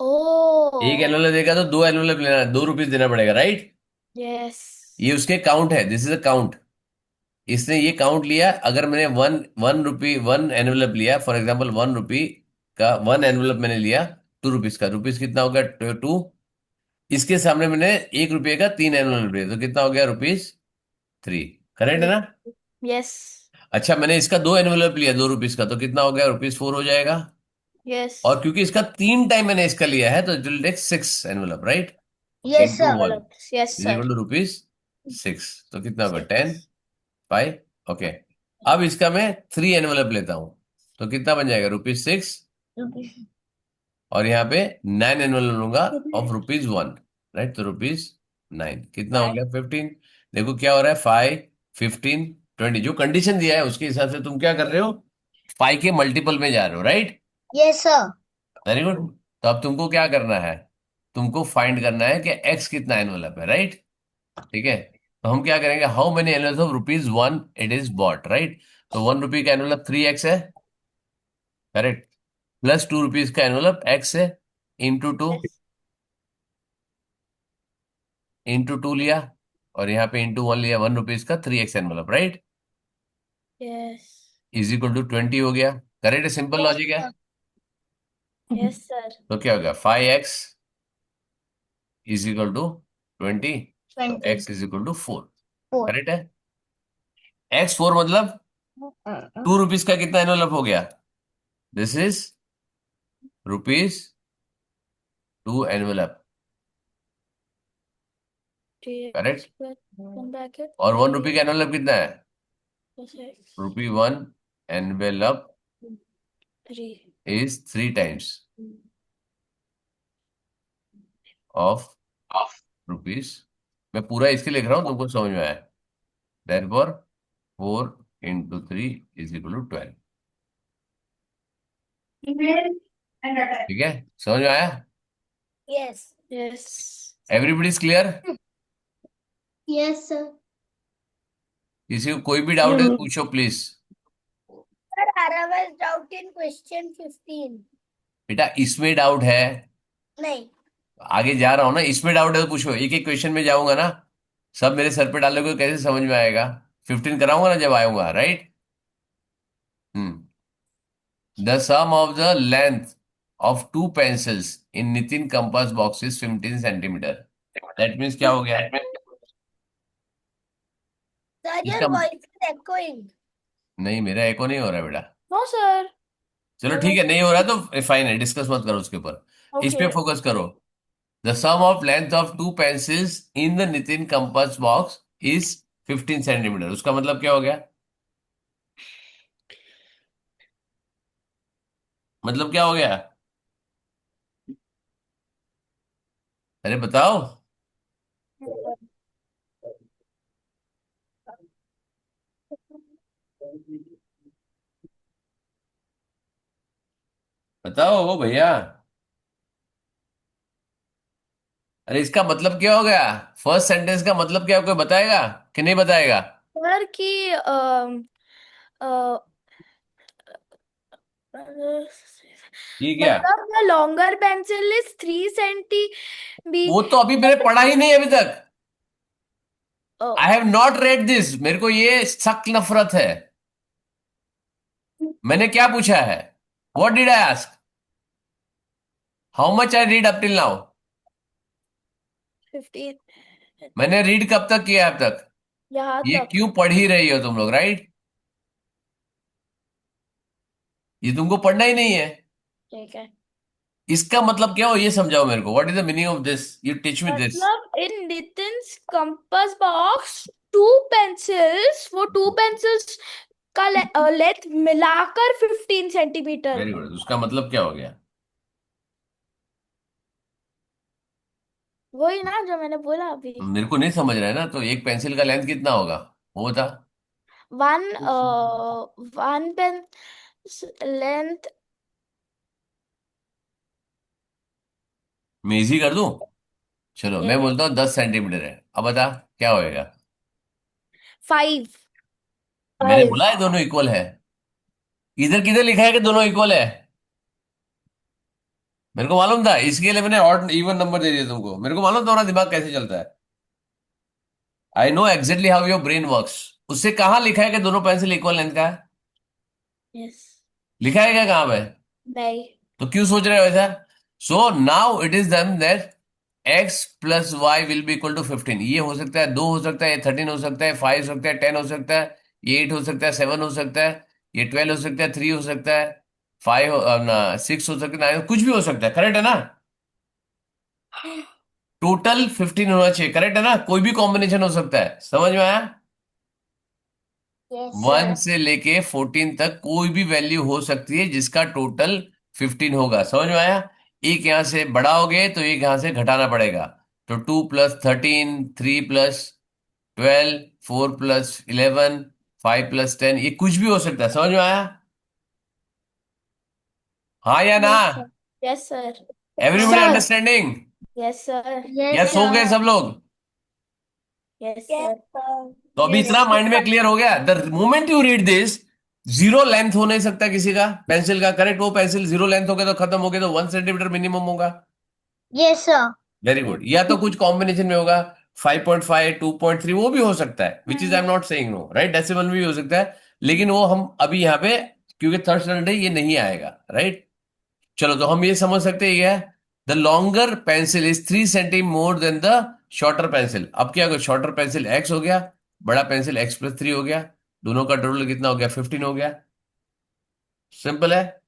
Oh. एनवलप देगा तो 2 एनवलप लेना, 2 रुपीज देना पड़ेगा, राइट? Yes. ये उसके काउंट है, दिस इज अ काउंट। इसने ये काउंट लिया, अगर मैंने वन रुपी वन एनवलप लिया, फॉर एग्जाम्पल 1 रुपी का वन एनवलप मैंने लिया, 2 रुपीज का, रुपीज कितना हो गया? 2। इसके सामने मैंने 1 रुपये का 3 एनवलप लिया तो कितना हो गया? ₹3, करेक्ट है ना? Yes. अच्छा, मैंने इसका 2 एनवलप लिया 2 रुपीज का तो कितना हो गया? ₹4 हो जाएगा। Yes. और क्योंकि इसका 3 टाइम मैंने इसका लिया है तो it will take 6 envelope, right? Yes into sir. 1 Yes, is sir. Equal to ₹6, तो कितना होगा? 10 Six. 5, ओके। अब इसका मैं 3 एनवलप लेता हूं तो कितना बन जाएगा? ₹6। और यहाँ पे 9 एनवलप लूंगा ऑफ ₹1, राइट? तो ₹9, कितना हो Five. गया? 15। देखो क्या हो रहा है, 5 15 20, जो कंडीशन दिया है उसके हिसाब से तुम क्या कर रहे हो? 5 के मल्टीपल में जा रहे हो, right? Yes sir. Very good. तो अब तुमको क्या करना है? तुमको फाइंड करना है कि एक्स कितना एनवलप है, राइट? ठीक है, तो हम क्या करेंगे? How many envelope of ₹1 it is bought, right? तो 1 रुपी का एनवलप 3x है, करेक्ट? प्लस 2 रुपीज का एनवलप x है, इंटू 2, Yes. इंटू 2 लिया, और यहाँ पे इंटू 1 लिया, 1 रुपीज का 3x envelope, right? Yes. Is equal to 20 हो गया, करेक्ट? सिंपल Yes, लॉजिक है। Yes, sir. तो क्या हो गया? 5x इज इक्वल टू 20, तो 20. x is equal to 4। 4. Correct है। x 4 मतलब ₹2 का कितना एनवेलप हो गया? This is ₹2 envelope. Correct. One bracket. और ₹1 का एनवेलप कितना है? Plus X. ₹1 envelope 3. is 3 times of rupees. मैं पूरा इसके लिख रहा हूं, तुमको समझ में आया? therefore 4 into 3 is equal to 12। ठीक है, समझ में आया? Yes. Yes. Everybody is clear? Yes, sir. किसी को कोई भी डाउट है तो पूछो please. Sir, I was doubt in question 15. बेटा इसमें डाउट है, नहीं. आगे जा रहा हूं ना, इसमें डाउट है तो पूछो। एक एक क्वेश्चन में जाऊंगा ना, सब मेरे सर पे डालोगे कैसे समझ में आएगा? 15 कराऊंगा ना जब आऊंगा, right? The sum of the length of 2 pencils in Nitin compass box is 15 centimetre. That means क्या हो गया? Sir, your इसका voice is echoing. नहीं, मेरा एको नहीं हो रहा है बेटा। No, sir. चलो ठीक है, नहीं हो रहा तो फाइन है, डिस्कस मत करो उसके ऊपर, इस पे Okay. फोकस करो। The sum of length of 2 pencils in the Nitin compass box is 15 centimetre. उसका मतलब क्या हो गया? मतलब क्या हो गया? अरे बताओ। बताओ वो भैया। अरे इसका मतलब क्या हो गया? फर्स्ट सेंटेंस का मतलब क्या, कोई बताएगा कि नहीं बताएगा? Sir, कि ये क्या? मतलब the longer pencil is 3 cm. वो तो अभी मैंने पढ़ा ही नहीं अभी तक। Oh, I have not read this. मेरे को ये सख्त नफरत है। मैंने क्या पूछा है? What did I ask? How much I read up till now? 15. मैंने रीड कब तक किया अब तक? यहाँ ये तक. क्यों पढ़ ही रही हो तुम लोग, राइट? ये तुमको पढ़ना ही नहीं है। ठीक है. इसका मतलब क्या हो ये समझाओ मेरे को। What is the meaning of this? You teach me this. मतलब in Nitin's compass box 2 pencils, वो 2 pencils का लेंथ मिलाकर 15 सेंटीमीटर. Very good. उसका मतलब क्या हो गया? वही ना जो मैंने बोला अभी. मेरे को नहीं समझ रहा है ना, तो एक पेंसिल का लेंथ कितना होगा वो बता। one pen length. मैं इजी कर दूं? चलो मैं Yes. बोलता हूँ 10 सेंटीमीटर है। अब बता क्या होएगा? 5. मैंने बोला है दोनों इक्वल है। इधर किधर लिखा है कि दोनों इक्वल है? मेरे को मालूम था, इसके लिए मैंने ऑड इवन नंबर दे दिया तुमको। मेरे को मालूम था तुम्हारा दिमाग कैसे चलता है। I know exactly how your brain works. उससे कहाँ लिखा है कि दोनों पेंसिल इक्वल लेंथ का है? Yes. लिखा है क्या कहाँ पे? नहीं. तो क्यों सोच रहे हो ऐसा? So now it is done that x plus Y will be equal to 15। ये हो सकता है 2 हो सकता है, ये 13 हो सकता है, 5 हो सकता है, 10 हो सकता है, ये 8 हो सकता है, 7 हो सकता है, ये 12 हो सकता है, 3 हो सकता है, 5 6 हो सकता है, 9 कुछ भी हो सकता है। करेक्ट है ना? टोटल 15 होना चाहिए। करेक्ट है ना? कोई भी कॉम्बिनेशन हो सकता है। समझ में आया? Yes, 1 sir. से लेके 14 तक कोई भी वैल्यू हो सकती है जिसका टोटल 15 होगा। समझ में आया? एक यहां से बढ़ाओगे तो एक यहां से घटाना पड़ेगा। तो 2 प्लस 13, 3 प्लस 12, 4 प्लस 11, 5 प्लस 10, ये कुछ भी हो सकता है। समझ में आया? हाँ या ना? Yes, sir. Yes, sir. Everybody Sir. Understanding? Yes, sir. Yes, या सो गए sir. सब लोग? Yes, Yes, sir. sir. तो अभी Yes, इतना माइंड में sir. क्लियर हो गया। The moment you read this, zero length हो नहीं सकता किसी का पेंसिल का। करेक्ट? वो पेंसिल जीरो लेंथ हो गया तो खत्म हो गया, तो 1 सेंटीमीटर मिनिमम होगा। Yes, sir. Very good. या तो कुछ कॉम्बिनेशन में होगा 5.5, 2.3, वो भी हो सकता है, which is I am not saying no, right? Decimal भी हो सकता है, लेकिन वो हम अभी यहाँ पे क्योंकि थर्ड स्टैंडर्ड है ये नहीं आएगा, राइट? चलो तो हम ये समझ सकते हैं the longer pencil is 3 centimetre more than the shorter pencil. अब क्या होगा, शॉर्टर पेंसिल एक्स हो गया, बड़ा पेंसिल x+3 हो गया, दोनों का टोटल कितना हो गया, 15 हो गया। सिंपल है,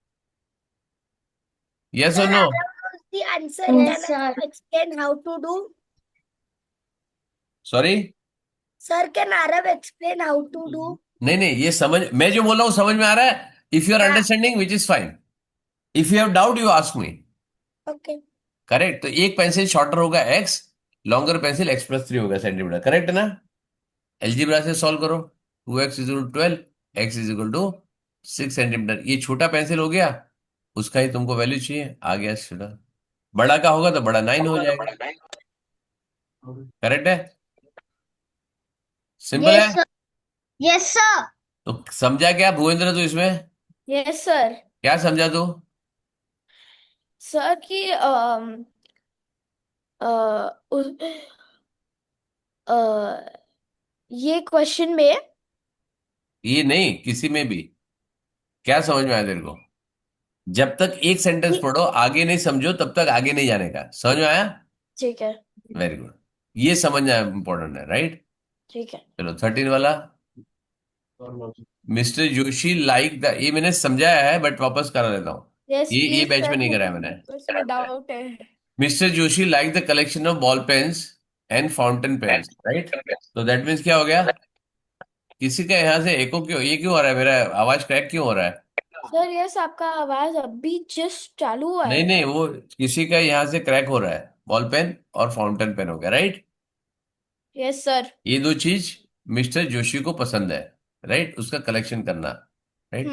यस और Sir, no? Arav knows the answer. Yes, Can I sir. explain how to do? Sorry, Sir, can Arav explain how to do? नहीं नहीं, ये समझ, मैं जो बोल रहा हूं समझ में आ रहा है। इफ यू आर हाँ. Understanding which is fine, if you have doubt you ask me. Okay. Correct, तो एक पेंसिल शॉर्टर होगा एक्स, लॉन्गर पेंसिल x+3 होगा सेंटीमीटर, करेक्ट है ना? एलजीब्रा से सॉल्व करो, 2x is equal 12, x is equal to 6 centimetre. ये छोटा पेंसिल हो गया, उसका ही तुमको वैल्यू चाहिए, आ गया छोटा। बड़ा का होगा तो बड़ा 9 हो जाएगा, करेक्ट है, सिंपल है। Yes, sir. Yes, sir. तो समझा क्या भूपेंद्र तू इसमें? Yes, sir. क्या समझा तू? Sir कि उस ये क्वेश्चन में ये नहीं, किसी में भी। क्या समझ में आया तेरे को? जब तक एक सेंटेंस पढ़ो, आगे नहीं समझो तब तक आगे नहीं जाने का। समझ में आया? ठीक है, वेरी गुड, ये समझना इंपॉर्टेंट है, राइट? ठीक है। चलो 13 वाला, मिस्टर जोशी लाइक द, ये मैंने समझाया है बट वापस करा लेता हूँ, Yes, ये please, बैच sir. में नहीं कराया मैंने। उसमें डाउट है। Mister Joshi like the collection of ball pens and fountain pens, right? तो दैट मीन्स क्या हो गया, किसी का यहाँ से एको क्यों, ये क्यों हो रहा है, मेरा आवाज क्रैक क्यों हो रहा है? सर यस, आपका आवाज अभी जस्ट चालू हुआ नहीं है। नहीं, वो किसी का यहाँ से क्रैक हो रहा है, बॉल पेन और फाउंटेन पेन हो गया, राइट? Yes sir. ये दो चीज मिस्टर जोशी को पसंद है, राइट? उसका कलेक्शन करना, राइट?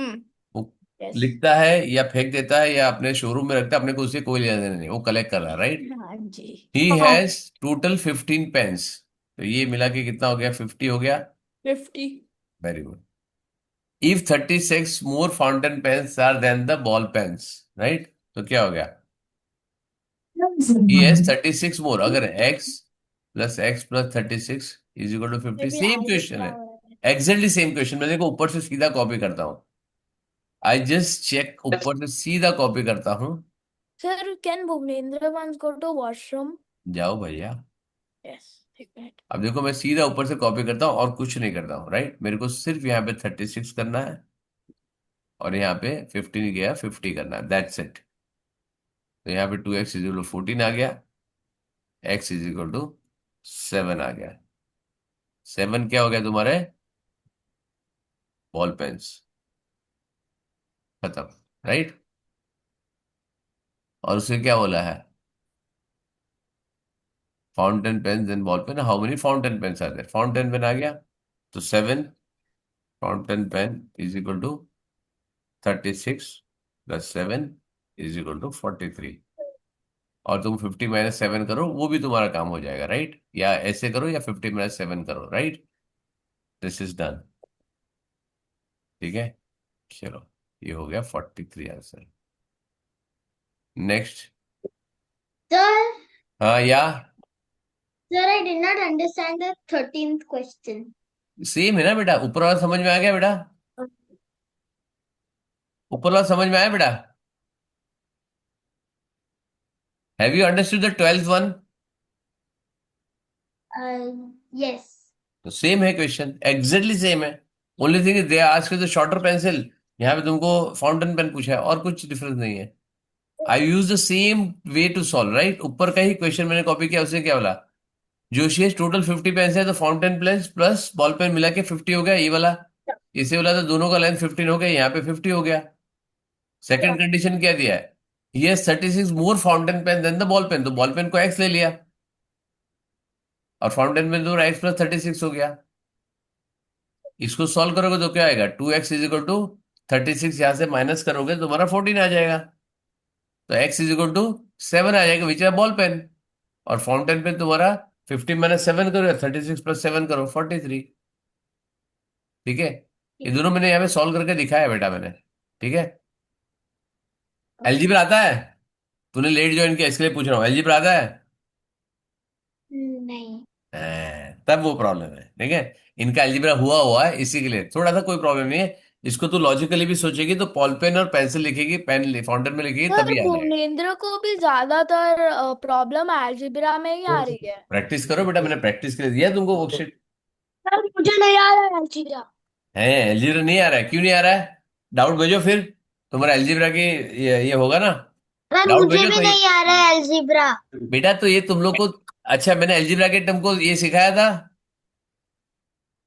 वो यस। लिखता है या फेंक देता है या अपने शोरूम में रखता है, अपने को उससे कोई लेना देना नहीं, वो कलेक्ट कर रहा है, राइट? हाँ जी। ही हैज टोटल 15 पेन्स, तो ये मिला के कितना हो गया, 50 हो गया। 50। Very good. If 36 more fountain pens are then the ball pens, right? तो क्या हो गया, ही हैज 36 मोर। अगर x+x+36 is equal to 50, same question है, एग्जैक्टली सेम क्वेश्चन। मैं देखो ऊपर से सीधा कॉपी करता हूँ, आई जस्ट चेक, ऊपर से सीधा कॉपी करता हूँ। Sir can Bhupendra once go to washroom? जाओ भैया। यस, एक मिनट। अब देखो मैं सीधा ऊपर से कॉपी करता हूँ और कुछ नहीं करता हूँ, राइट? मेरे को सिर्फ यहाँ पे 36 करना है और यहाँ पे 15 गया, 50 करना है, दैट्स इट। तो यहाँ पे 2x इज इक्वल टू 14 आ गया, x इज इक्वल टू 7 आ गया। 7 क्या हो गया तुम्हारे, बॉल पेन्स, खत्म, राइट? और उससे क्या बोला है, fountain pens and ball pen, how many fountain pens are there, fountain pen आ गया, तो 7 fountain pen is equal to 36 plus 7 is equal to 43। और तुम 50 - 7 करो, वो भी तुम्हारा काम हो जाएगा, राइट? या ऐसे करो या 50 - 7 करो, राइट? दिस इज डन, ठीक है। चलो, ये हो गया 43 आंसर। नेक्स्ट। Sir, हाँ या, sir, I did not understand the 13th question. Same है ना बेटा, ऊपर वाला समझ में आ गया बेटा? ऊपर वाला समझ में आया बेटा? Have you understood the 12th one? Yes. तो सेम है क्वेश्चन, एग्जैक्टली सेम है। Only thing is they ask the shorter pencil, यहाँ पे तुमको फाउंटेन पेन पूछा है, और कुछ डिफरेंस नहीं है। I use the same way to solve, right? ऊपर का ही क्वेश्चन मैंने कॉपी किया, उसने क्या बोला, जोशी टोटल 50 पेन है, तो fountain plus plus ball pen मिला के 50 हो गया, ये वाला। इसे बोला तो दोनों का लेंथ 15 हो गया, यहाँ पे 50 हो गया। सेकंड कंडीशन क्या दिया है, ये 36 more fountain pen then the ball pen, तो बॉल पेन को एक्स ले लिया और फाउंटेन पेन तो x+36 हो गया। इसको सॉल्व करोगे तो क्या आएगा, 2x इज इक्वल टू 36, यहां से माइनस करोगे तो तुम्हारा 14 आ जाएगा, तो x इज इक्वल टू 7 आ जाएगा, विच है बॉल पेन। और फाउंटेन पेन तुम्हारा 15 - 7 करो, 36 + 7 करो, 43। ठीक है, ये दोनों मैंने यहाँ पे सॉल्व करके दिखाया बेटा मैंने, ठीक है। अलजेब्रा आता है? तूने लेट ज्वाइन किया इसके लिए पूछ रहा हूँ, अलजेब्रा आता है? नहीं. तब वो प्रॉब्लम है, ठीक है। इनका अलजेब्रा हुआ हुआ है, इसी के लिए थोड़ा सा कोई प्रॉब्लम नहीं है। इसको तो लॉजिकली भी सोचेगी तो बॉल पेन और पेंसिल लिखेगी, पेन फाउंटेन में लिखेगी सर तभी याद रहेगा। भूमेंद्र को भी ज्यादातर प्रॉब्लम अलजेब्रा में ही आ रही है। प्रैक्टिस करो बेटा, मैंने प्रैक्टिस के लिए दिया तुमको वर्कशीट। सर मुझे नहीं आ रहा है अलजेब्रा। है एलजीब्रा नहीं आ रहा है? क्यों नहीं आ रहा है? डाउट भेजो फिर। तुम्हारा एलजीब्रा की ये होगा ना, सर डाउट मुझे भेजो भी तो नहीं आ रहा है अलजीब्रा। बेटा तो ये तुम लोग को, अच्छा मैंने एलजीब्रा के तुमको ये सिखाया था।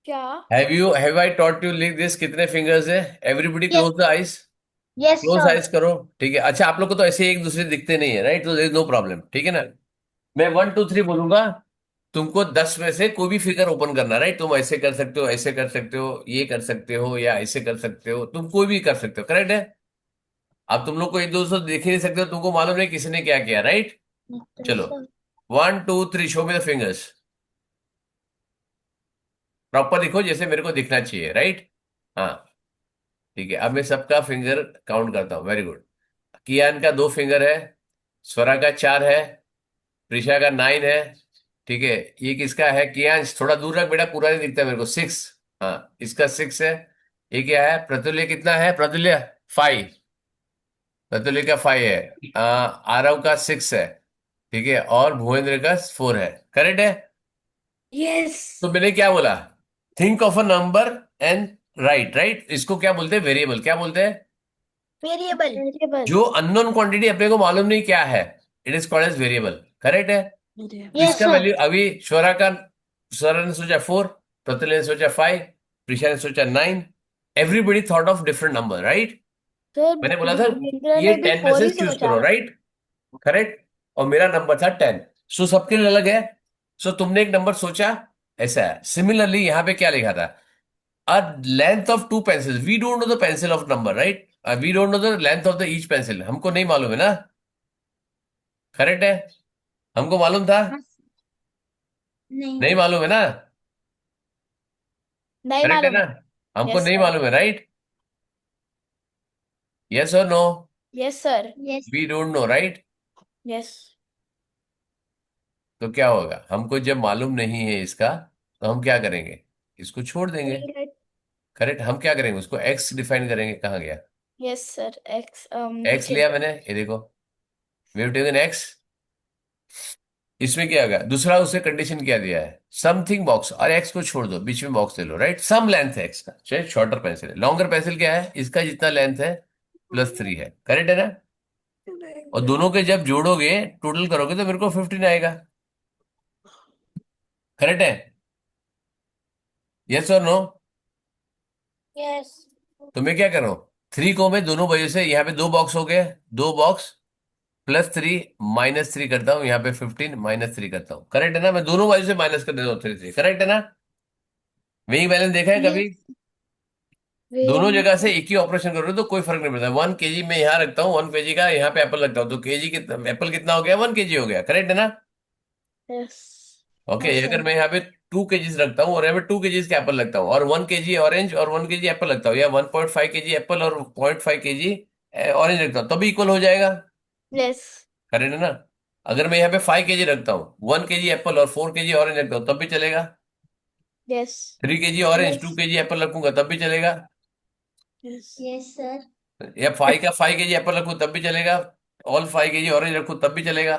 क्या? हैव आई टॉट यू लिख दिस कितने फिंगर्स है? Everybody yes close the eyes. Yes close sir. Eyes करो। ठीक है, अच्छा आप लोग को तो ऐसे एक दूसरे दिखते नहीं है, राइट? तो देयर इज नो प्रॉब्लम, ठीक है ना। मैं 1 2 3 बोलूंगा, तुमको 10 में से कोई भी फिगर ओपन करना, राइट? तुम ऐसे कर सकते हो, ऐसे कर सकते हो, ये कर सकते हो, या ऐसे कर सकते हो, तुम कोई भी कर सकते हो, करेक्ट है? अब तुम लोग को एक दूसरे देख ही नहीं सकते हो, तुमको मालूम नहीं किसी ने क्या किया, राइट? चलो, 1 2 3 show me the fingers. Proper दिखो जैसे मेरे को दिखना चाहिए, राइट? हाँ, ठीक है। अब मैं सबका फिंगर काउंट करता हूँ, वेरी गुड। कियान का 2 फिंगर है, स्वरा का 4 है, प्रिशा का 9 है, ठीक है। ये किसका है? कियांश थोड़ा दूर रख बेटा, पूरा नहीं दिखता मेरे को। 6, हाँ इसका 6 है। ये क्या है? प्रतुल्य कितना है? प्रतुल्य 5, प्रतुल्य का 5 है। आरव का 6 है, ठीक है, और भुवेंद्र का 4 है, करेक्ट है? यस। तो मैंने क्या बोला? Think of a number and right, right? इसको क्या बोलते हैं? वेरिएबल। क्या बोलते हैं? वेरिएबल। जो अननोन क्वांटिटी अपने को मालूम नहीं क्या है, it is called as variable, correct है? तो यस इसका सर। वैल्यू अभी स्वरा ने सोचा 4, प्रतुल्य ने सोचा 5, प्रिशा ने सोचा 9। Everybody thought of different number, right? Sir मैंने बोला था भूमेंद्र ये ने भी 10 में 4 से ही चूज सोचा करो, है। राइट? करेक्ट। और मेरा नंबर था 10। सो सबके लिए अलग है। सो तुमने एक नंबर सोचा, ऐसा है। सिमिलरली यहाँ पे क्या लिखा था? A length of 2 pencils, we don't know the pencil of number, right? We don't know the length of the each pencil, हमको नहीं मालूम है ना, करेक्ट है? हमको मालूम था? नहीं नहीं मालूम है ना, नहीं करेक्ट है मालूम ना? है। हमको यस नहीं सर। मालूम है, राइट? यस और no? Yes sir. Yes we don't know, right? Yes. तो क्या होगा? हमको जब मालूम नहीं है इसका, तो हम क्या करेंगे? इसको छोड़ देंगे, करेक्ट? हम क्या करेंगे? उसको एक्स डिफाइन करेंगे। कहाँ गया यस सर। X x? नीचे। लिया मैंने, ये देखो, वी हैव टेकन एक्स। इसमें क्या होगा? दूसरा उसे कंडीशन क्या दिया है? समथिंग बॉक्स, और एक्स को छोड़ दो, बीच में बॉक्स ले लो, राइट? सम लेंथ है एक्स का, चाहे शॉर्टर पेंसिल है। लॉन्गर पेंसिल क्या है? इसका जितना लेंथ है +3 है, करेक्ट है ना? और दोनों के जब जोड़ोगे, टोटल करोगे, तो मेरे को 15 आएगा, करेक्ट है? यस और नो? यस। तो मैं क्या कर रहा हूँ? 3 को मैं दोनों वजह से, यहाँ पे 2 बॉक्स हो गए, 2 बॉक्स, +3 -3 करता हूँ, यहाँ पे 15 -3 करता हूँ, करेक्ट है ना? मैं दोनों वजह से माइनस कर देता हूँ 3 3, करेक्ट है ना? वही बैलेंस देखा है कभी? यस दोनों जगह से एक ही ऑपरेशन करोगे तो कोई फर्क नहीं पड़ता। 1 kg में यहाँ रखता हूँ, 1 kg का यहाँ पे एप्पल रखता हूँ, तो केजी कितना, एप्पल कितना हो गया? 1 kg हो गया, करेक्ट है ना? यस। ओके, यस अगर सर। मैं यहाँ पे 2 kg रखता हूँ और यहाँ पे 2 kg के एप्पल रखता हूँ, और 1 kg ऑरेंज और 1 kg एप्पल रखता हूँ, या 1.5 kg एप्पल और 0.5 kg ऑरेंज रखता हूँ, तभी इक्वल हो जाएगा, यस। करेक्ट है ना? अगर मैं यहाँ पे 5 kg रखता हूँ, 1 kg एप्पल और 4 kg ऑरेंज रखता हूँ, तब भी चलेगा। Yes. 3 kg orange, yes 2 kg Apple रखूंगा, तब भी चलेगा। यस। Yes sir. या 5 kg एप्पल रखूं तब भी चलेगा। ऑल 5 kg ऑरेंज रखूं तब भी चलेगा।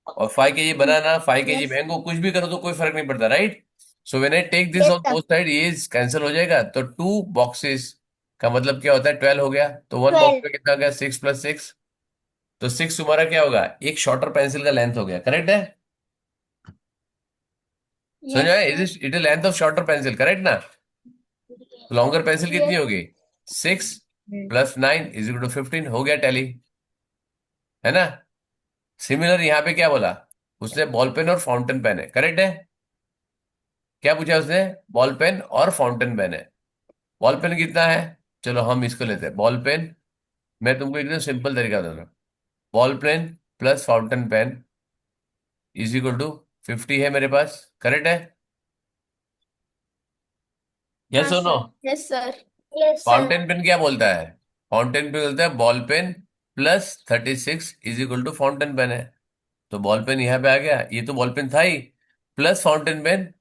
और 5 kg banana, 5 kg yes mango, कुछ भी करो तो कोई फर्क नहीं पड़ता, right? So when I take this yes on sir. Both side, ये कैंसिल हो जाएगा, तो 2 बॉक्सेस का मतलब क्या होता है? 12 हो गया। तो 1 बॉक्स 12। में कितना हो गया? 6 + 6। तो 6 तुम्हारा क्या होगा? एक शॉर्टर पेंसिल का लेंथ हो गया, करेक्ट है? समझ यस आया? It sir. Is it is length of shorter pencil, correct ना? लॉन्गर पेंसिल कितनी यस होगी? 6 + 9 = 15, हो गया टैली, है ना? सिमिलर यहाँ पे क्या बोला उसने? बॉल पेन और फाउंटेन पेन है, करेक्ट है? क्या पूछा उसने? बॉल पेन और फाउंटेन पेन है। बॉल पेन कितना है? चलो हम इसको लेते हैं, बॉल पेन। मैं तुमको एकदम सिंपल तरीका दूंगा। Ball pen plus fountain pen = 50 है मेरे पास, करेक्ट है? यस हाँ और no? Sir. Yes sir. Yes sir. Fountain pen क्या बोलता है? फाउंटेन पेन बोलता है बॉल पेन +36 = फाउंटेन पेन है। तो बॉल पेन यहाँ पे आ गया, ये तो बॉल पेन था ही, प्लस फाउंटेन पेन,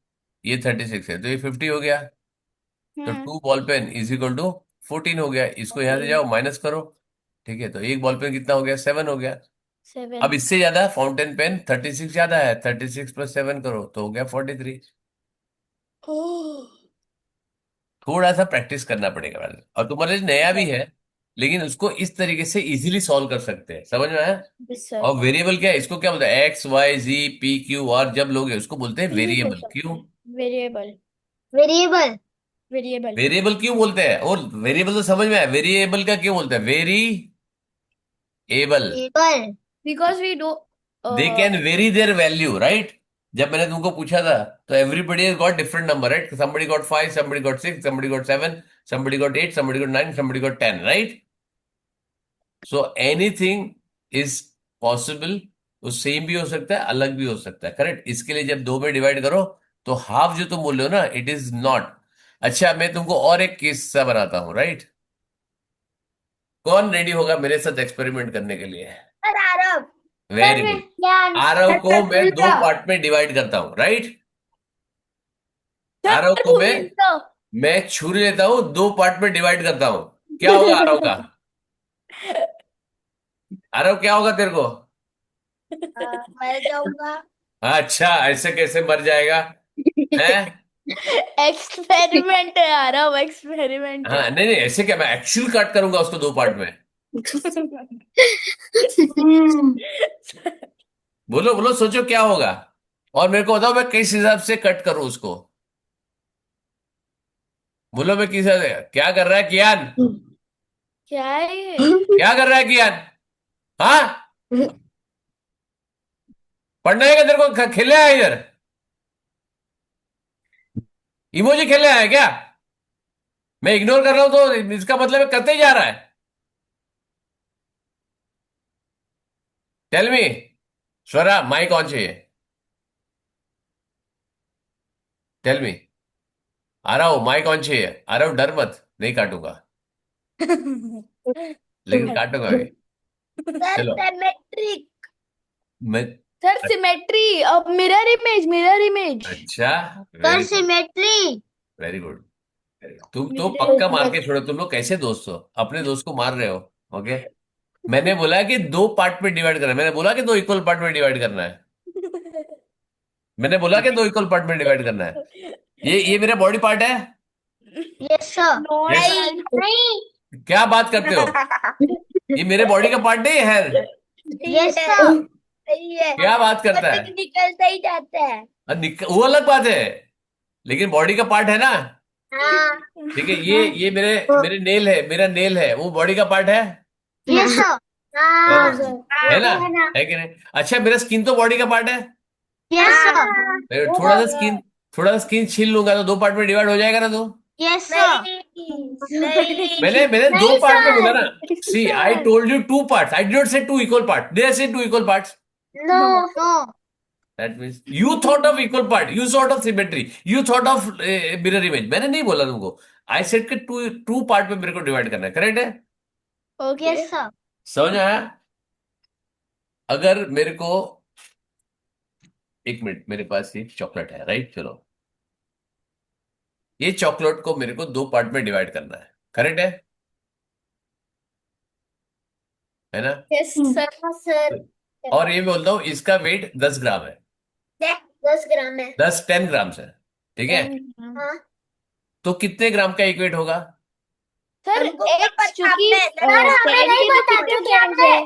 ये 36 है, तो ये 50 हो गया। तो हम्म। 2 बॉल पेन = 14 हो गया, इसको यहां से जाओ माइनस करो, ठीक है, तो एक बॉल पेन कितना हो गया, 7 हो गया। 7. अब इससे ज्यादा फाउंटेन पेन 36 ज्यादा है, 36 प्लस 7 करो तो हो गया 43। Oh. थोड़ा सा प्रैक्टिस करना पड़ेगा मैडम, और तुम्हारे लिए नया भी है, लेकिन उसको इस तरीके से इजीली सॉल्व कर सकते हैं, समझ में आया? Yes, sir. और वेरिएबल क्या है, इसको क्या बोलते हैं, X Y Z P Q R, जब लोगे उसको बोलते हैं वेरिएबल। क्यों Variable. Variable. Variable. वेरिएबल क्यों बोलते हैं? और वेरिएबल तो समझ में आया, वेरिएबल का क्यों बोलते हैं, very able, Able. Because we do. They can very their value, right? जब मैंने तुमको पूछा था तो everybody has got different number, right? somebody got 5, somebody got 6, somebody got 7, somebody got 8, somebody got 9, somebody got 10, right? So anything is possible, वो सेम भी हो सकता है, अलग भी हो सकता है, करेक्ट? इसके लिए जब दो में डिवाइड करो तो हाफ जो तुम बोल रहे हो ना, इट इज नॉट। अच्छा, मैं तुमको और एक किस्सा बनाता हूं, राइट? कौन रेडी होगा मेरे साथ एक्सपेरिमेंट करने के लिए? Sir, Arab. Very good. Yan. Aarav को Sir, मैं दो Pulka. पार्ट में डिवाइड करता हूं, राइट? Sir, आरव को Pulka. मैं छुरी लेता हूं, दो पार्ट में डिवाइड करता हूं, क्या होगा आरव का? आरव क्या होगा तेरे को? मर जाऊंगा। अच्छा, ऐसे कैसे मर जाएगा है? एक्सपेरिमेंट है यार, अब एक्सपेरिमेंट हाँ, है. नहीं नहीं, ऐसे क्या, मैं एक्चुअल कट करूंगा उसको दो पार्ट में। बोलो बोलो, सोचो क्या होगा, और मेरे को बताओ मैं किस हिसाब से कट करूं उसको। बोलो, मैं किस हिसाब से, क्या कर रहा है कियान? क्या है ये? क्या कर रहा है कियान? हाँ, पढ़ना है क्या तेरे को, खेलने आया इधर? इमोजी खेलने आया है क्या? मैं इग्नोर कर रहा हूं तो इसका मतलब है करते ही जा रहा है। Tell me, Swara mic on चाहिए, टेल मी। आ रहा हूं, माइक ऑन चाहिए, आ रहा हूं, डर मत, नहीं काटूंगा, लेकिन काटूंगा भी। Sir, चलो, symmetric. मैं, सर सिमेट्री, अब मिरर इमेज, मिरर इमेज. अच्छा, Sir, very good, symmetry. Very good. तुम तो पक्का मार के छोड़ो, तुम लोग कैसे दोस्त हो, अपने दोस्त को मार रहे हो। ओके, मैंने बोला कि दो पार्ट में डिवाइड करना है, मैंने बोला कि दो इक्वल पार्ट में डिवाइड करना है, मैंने बोला कि दो इक्वल पार्ट में डिवाइड करना है। ये मेरा बॉडी पार्ट है। Yes, sir. No, Yes. नहीं. क्या बात करते हो, ये मेरे बॉडी का पार्ट नहीं है। Yes, sir. सही है. क्या बात करता है? निकलता ही जाता है. वो अलग बात है, लेकिन बॉडी का पार्ट है ना, हाँ. ठीक है? ये मेरे मेरे नेल है, मेरा नेल है, वो बॉडी का पार्ट है Yes, sir. हाँ. है ना? है कि नहीं? अच्छा, मेरा स्किन तो बॉडी का पार्ट है, Yes, sir. मैं थोड़ा सा स्किन छील लूंगा तो दो पार्ट में डिवाइड हो जाएगा ना, तो Yes, sir. नहीं. मैंने दो नहीं, पार्ट में sir. बोला ना। See, I told you two parts, I did not say two equal part, they say two equal parts. No. No. That means you thought of equal part, you thought of symmetry, you thought of mirror image। मैंने नहीं बोला तुमको, आई सेड कि टू पार्ट में मेरे को डिवाइड करना है, करेक्ट है? ओके. Yes, sir. समझ में आया? अगर मेरे को, एक मिनट, मेरे पास ये चॉकलेट है, राइट? चलो, ये चॉकलेट को मेरे को दो पार्ट में डिवाइड करना है, करेक्ट है ना? Yes sir. हाँ, sir. और ये बोलता हूँ इसका वेट 10 ग्राम है, 10 ग्राम है. 10 ग्राम है, ठीक है? हाँ. तो कितने ग्राम का एक वेट होगा? सर हमको एक क्या चूंकि पता? हमें नहीं पता कितने क्योंकि friends आपने हैं.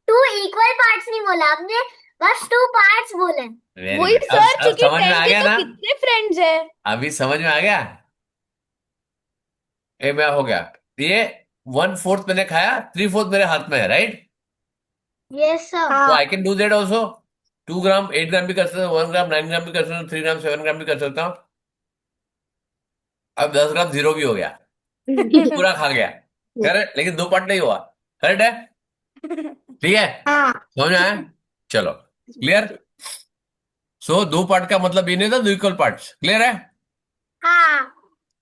2 इक्वल पार्ट्स नहीं बोला, आपने बस 2 पार्ट्स बोले. Very वही good। सर, अब चूंकि समझ में 10 आ के गया तो ना? कितने फ्रेंड्स है. अभी समझ में आ गया? मैं हो गया, ये 1/4 मैंने खाया, 3/4 मेरे हाथ में है, राइट? Yes, sir. तो I can do that also. 2 ग्राम 8 ग्राम भी कर सकता हूँ, 1 ग्राम 9 ग्राम भी कर सकता हूँ, 3 ग्राम 7 ग्राम भी कर सकता हूँ। अब 10 ग्राम जीरो भी हो गया, पूरा खा गया, करेक्ट? लेकिन दो पार्ट नहीं हुआ, करेक्ट है? ठीक है, हाँ. समझ में आया? चलो, क्लियर? सो दो पार्ट का मतलब ये नहीं था, दो इक्वल पार्ट्स, क्लियर है? हाँ.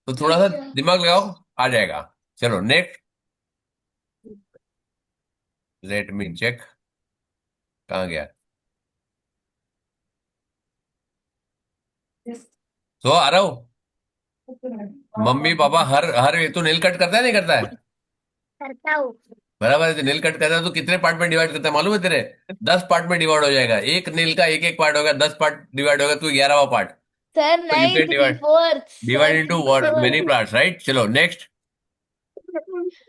तो थोड़ा सा दिमाग लगाओ, आ जाएगा। चलो नेक्स्ट, लेट मी चेक, कहाँ गया? तो आ रहा हूं, मम्मी पापा हर हर ये तो नेल कट करता है नहीं करता है? करता हूँ। बराबर है, नेल कट करता है तो कितने पार्ट में डिवाइड करता है मालूम है तेरे? 10 पार्ट में डिवाइड हो जाएगा, एक नेल का एक एक पार्ट होगा, 10 पार्ट डिवाइड होगा तो 11वां पार्ट। सर तो यू नहीं, can three divide fourth divide sir, into three what many fourth. Parts, right? चलो नेक्स्ट।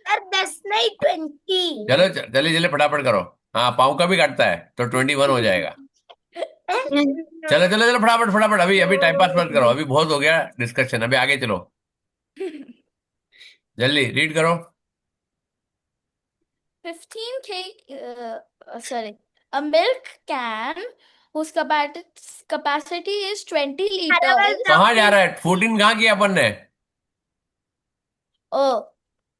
सर 10 नहीं 20। चलो चलिए चलिए फटाफट करो। हाँ, पाँव का भी काटता है तो 21 हो जाएगा। चलो चलो चलो फटाफट फटाफट, अभी अभी टाइम पास मत करो, अभी बहुत हो गया डिस्कशन, अभी आगे चलो, जल्दी रीड करो। sorry, a milk can whose capacity is 20 liters. कहाँ जा रहा है? 14 कहाँ किया अपन ने? Oh,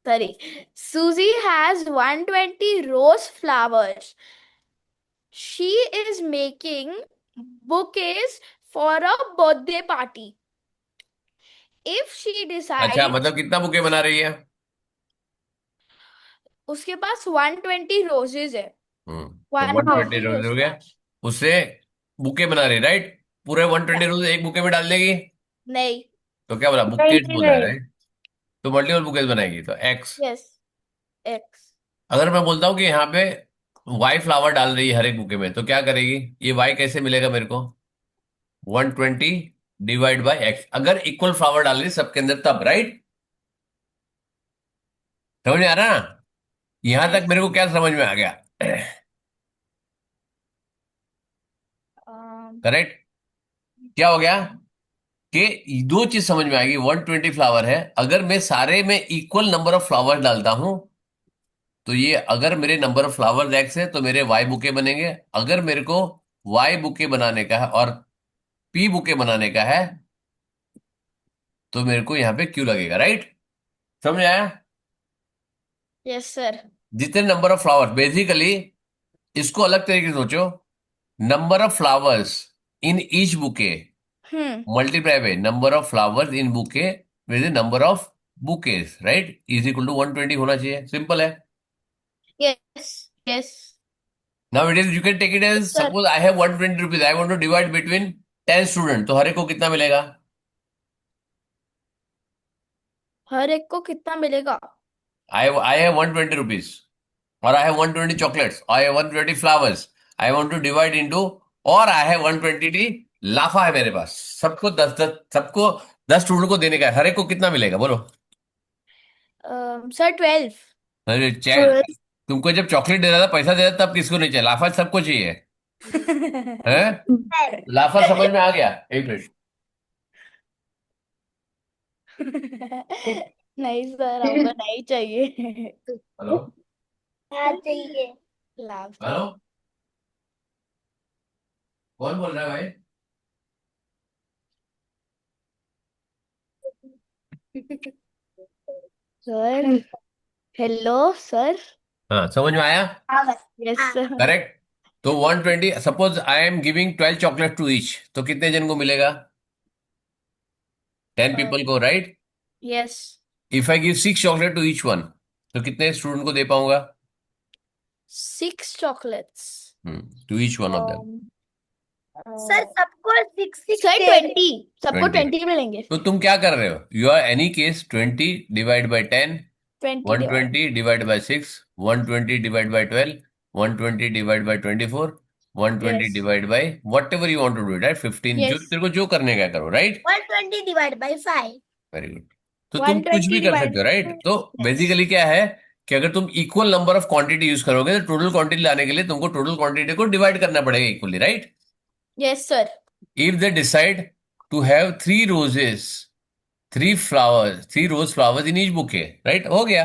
sorry. Susie has 120 rose flowers. She is making bouquets for a birthday party. If she अच्छा, decides, मतलब कितना बुके बना रही है? उसके पास 120 roses है. तो 120 120 रोज rose हो गया, flowers. उससे बुके बना रही, राइट? पूरे 120 रोज एक बुके में डाल देगी? नहीं. तो क्या बोला, बुकेट बोला है, राइट? तो मल्टीपल बुकेट बनाएगी तो एक्स। Yes. X. अगर मैं बोलता हूँ कि यहाँ पे वाई फ्लावर डाल रही है हर एक बुके में, तो क्या करेगी? ये वाई कैसे मिलेगा मेरे को? 120 डिवाइड बाई एक्स, अगर इक्वल फ्लावर डाल रही है सबके अंदर तब, राइट? समझ में आ रहा ना? यहां तक Yes. मेरे को क्या समझ में आ गया? Um, correct. क्या हो गया कि दो चीज समझ में आएगी, 120 फ्लावर है, अगर मैं सारे में इक्वल नंबर ऑफ फ्लावर डालता हूं तो ये, अगर मेरे नंबर ऑफ फ्लावर्स एक्स है तो मेरे वाई बुके बनेंगे, अगर मेरे को वाई बुके बनाने का है और पी बुके बनाने का है तो मेरे को यहाँ पे क्यू लगेगा, राइट? समझ आया? yes, sir. जितने नंबर ऑफ फ्लावर्स, बेसिकली इसको अलग तरीके से सोचो, number of flowers in each bouquet Hmm. Multiply by number of flowers in bouquet with number of bouquets, right? Is equal to 120 होना चाहिए, सिंपल है। Yes. Yes. Now it is, you can take it as, Yes, sir. Suppose I have 120 rupees, I want to divide between 10 student, तो हर एक को कितना मिलेगा? हर एक को कितना मिलेगा? आई हैव 120 रुपीज और I have 120 chocolates, I have 120 flowers, I want to divide into, और आई हैव 120 लाफा है मेरे पास, सबको 10 10, सबको 10 स्टूडेंट को देने का है, हर एक को कितना मिलेगा बोलो? सर 12. अरे तुमको जब चॉकलेट दे रहा था, पैसा दे रहा था, तब किसको नहीं चाहिए? लाफा सबको चाहिए है? लाफा समझ में आ गया? एक मिनट। नहीं सर, हमको नहीं चाहिए. हेलो हाँ चाहिए। लाभ हेलो, सर. कौन बोल रहा है भाई? Sir, hello sir. हाँ, समझ में आया? Yes sir. करेक्ट। तो 120, suppose I am giving 12 chocolate to each, तो कितने जन को मिलेगा? 10 पीपल को, right? Yes. If I give 6 chocolate to each one, तो कितने स्टूडेंट को दे पाऊंगा? 6 chocolates. To each one of them. Sir सबको 6 सर 20. सबको 20। 20 मिलेंगे. तो तुम क्या कर रहे हो? You are any case 20 divide by 10, 20 divided. 120 divide by 6, 120 divide by 12, 120 divide by 24, 120 Yes. Divide by whatever you want to do, right? 15, जो Yes. तेरे को जो करने का करो, राइट? 120 डिवाइड बाय 5। Very good. तो तुम कुछ 120 भी कर सकते divided. हो, राइट? तो Yes. बेसिकली क्या है कि अगर तुम equal number of quantity use करोगे तो टोटल क्वांटिटी लाने के लिए तुमको टोटल क्वांटिटी को डिवाइड करना पड़ेगा equally, right? Yes, sir. If they decide to have 3 roses, 3 flowers, 3 rose flowers in each bouquet, right? हो गया।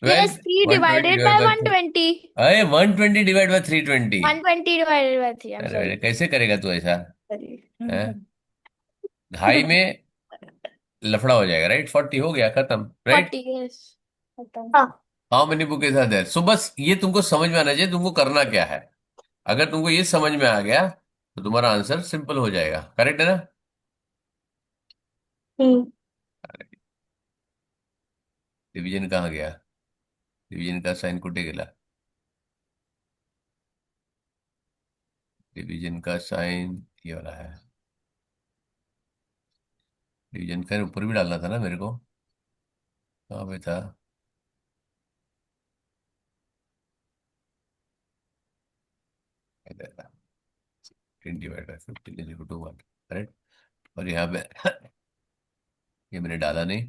Yes, 3 120 divided by divide by 120. अरे 120 divide bye 320। 120 divided by 3. I'm अरे sorry. कैसे करेगा तू ऐसा? Sorry. है? ढाई में लफड़ा हो जाएगा, राइट? 40 हो गया, खत्म, राइट? 40, yes. खत्म. How many book is there? So बस ये तुमको समझ में आना चाहिए तुमको करना क्या है। अगर तुमको ये समझ में आ गया तो तुम्हारा आंसर सिंपल हो जाएगा, करेक्ट है ना? डिवीजन कहाँ गया? डिवीजन का साइन कुठे गेला? डिवीजन का साइन ये वाला है, डिवीजन कर ऊपर भी डालना था ना मेरे को। हाँ बेटा। Divide by 15 is equal to 1। Correct. और यहाँ पे ये मैंने डाला नहीं,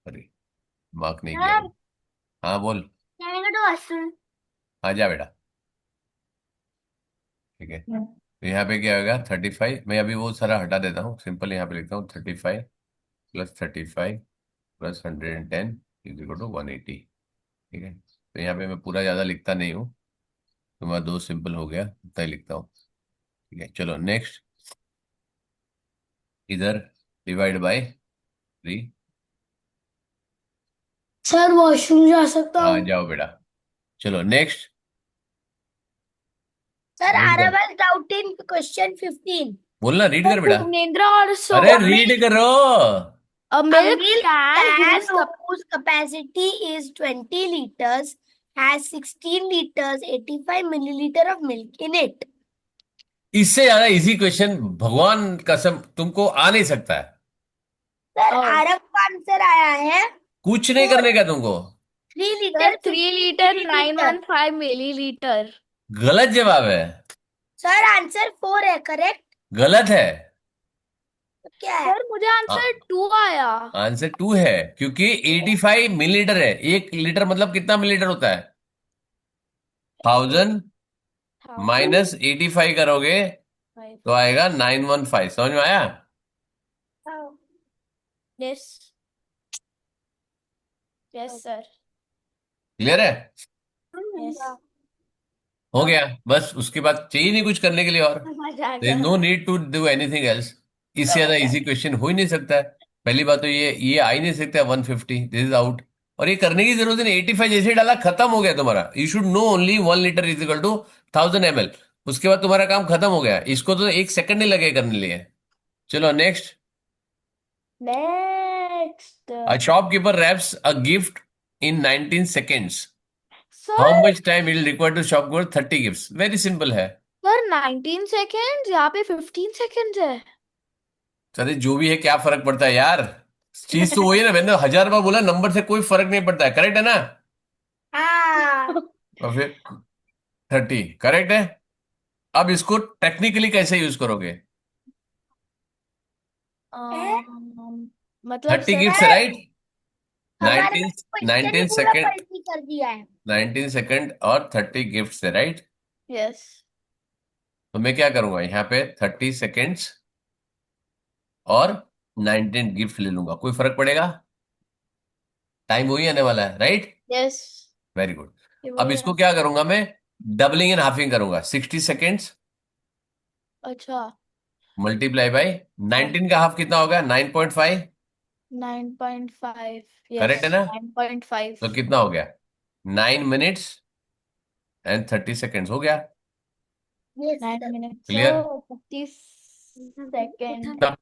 सॉरी, मार्क नहीं किया मैंने। हाँ बोल। आ जा बेटा। ठीक है, तो यहाँ पे क्या होगा 35। मैं अभी वो सारा हटा देता हूँ, सिंपल यहाँ पे लिखता हूँ 35 plus 35 plus 110 is equal to 180। ठीक है, तो यहाँ पे मैं पूरा ज़्यादा लिखता नहीं हूँ, तुम्हारा दो सिंपल हो गया, इतना ही लिखता हूँ। ठीक है, चलो नेक्स्ट। इधर डिवाइड बाय 3। सर वॉशरूम जा सकता हाँ हूँ? जाओ बेटा। चलो नेक्स्ट। सर रीड कर, Araval doubt in question 15. बोलना, रीड कर बेटा। Bhuvnendra also. अरे रीड करो। A A milk milk can can whose cap- whose capacity is 20 liters has 16 liters 85 milliliter of milk in it. इससे ज्यादा इजी क्वेश्चन भगवान कसम तुमको आ नहीं सकता है। Sir Oh. आरव का आंसर आया है कुछ नहीं करने का तुमको। 3 Sir, liter 3 50 liter milliliter. 915 milliliter. गलत जवाब है। सर आंसर 4 है करेक्ट? गलत है। तो क्या है? सर मुझे आंसर 2 आया। आंसर 2 है, क्योंकि 85 मिलीलीटर है। 1 लीटर मतलब कितना मिलीलीटर होता है? 1000 माइनस 85 करोगे तो आएगा 915। समझ में आया? Yes. Yes, sir. क्लियर है? Yes. हो गया, बस उसके बाद चाहिए नहीं कुछ करने के लिए और। मजा आ देयर गया। No need to do anything else. इससे ज्यादा इजी क्वेश्चन हो ही नहीं सकता है। पहली बात तो ये आ ही नहीं सकता है 150, दिस इज आउट। और ये करने की जरूरत नहीं, 85 जैसे डाला खत्म हो गया तुम्हारा। You should know only 1 litre is equal to 1000 ml। उसके बाद तुम्हारा काम खत्म हो गया, इसको तो 1 सेकंड नहीं लगे करने लिए। चलो next. Next. A shopkeeper wraps a gift in 19 seconds। Sir, how much time will require to shopkeeper 30 gifts? Very simple है। sir 19 seconds, यहाँ पे 15 seconds है। अरे जो भी है क्या फर्क पड़ता है यार। चीज तो वही है ना, मैंने 1000 बार बोला, नंबर से कोई फर्क नहीं पड़ता है। करेक्ट है ना? हाँ और फिर 30 करेक्ट है। अब इसको टेक्निकली कैसे यूज करोगे? मतलब 30 सर गिफ्ट राइट। हमारे 19 क्वेश्चन ही 19 पूरा सेकेंड, पलटी कर दिया है। 19 सेकेंड और 30 गिफ्ट है राइट। यस तो मैं क्या करूंगा यहाँ पे 30 सेकेंड्स और 19 गिफ्ट ले लूंगा, कोई फर्क पड़ेगा? टाइम वही आने वाला है राइट। Yes very good. अब इसको क्या करूंगा मैं, डबलिंग एंड हाफिंग करूंगा। 60 सेकेंड्स अच्छा मल्टीप्लाई बाय 19 का हाफ कितना होगा? 9.5। 9.5 करेक्ट है यस ना? 9.5 तो कितना हो गया? 9 मिनट्स एंड 30 सेकेंड्स हो गया। 9 minutes क्लियर? 30 seconds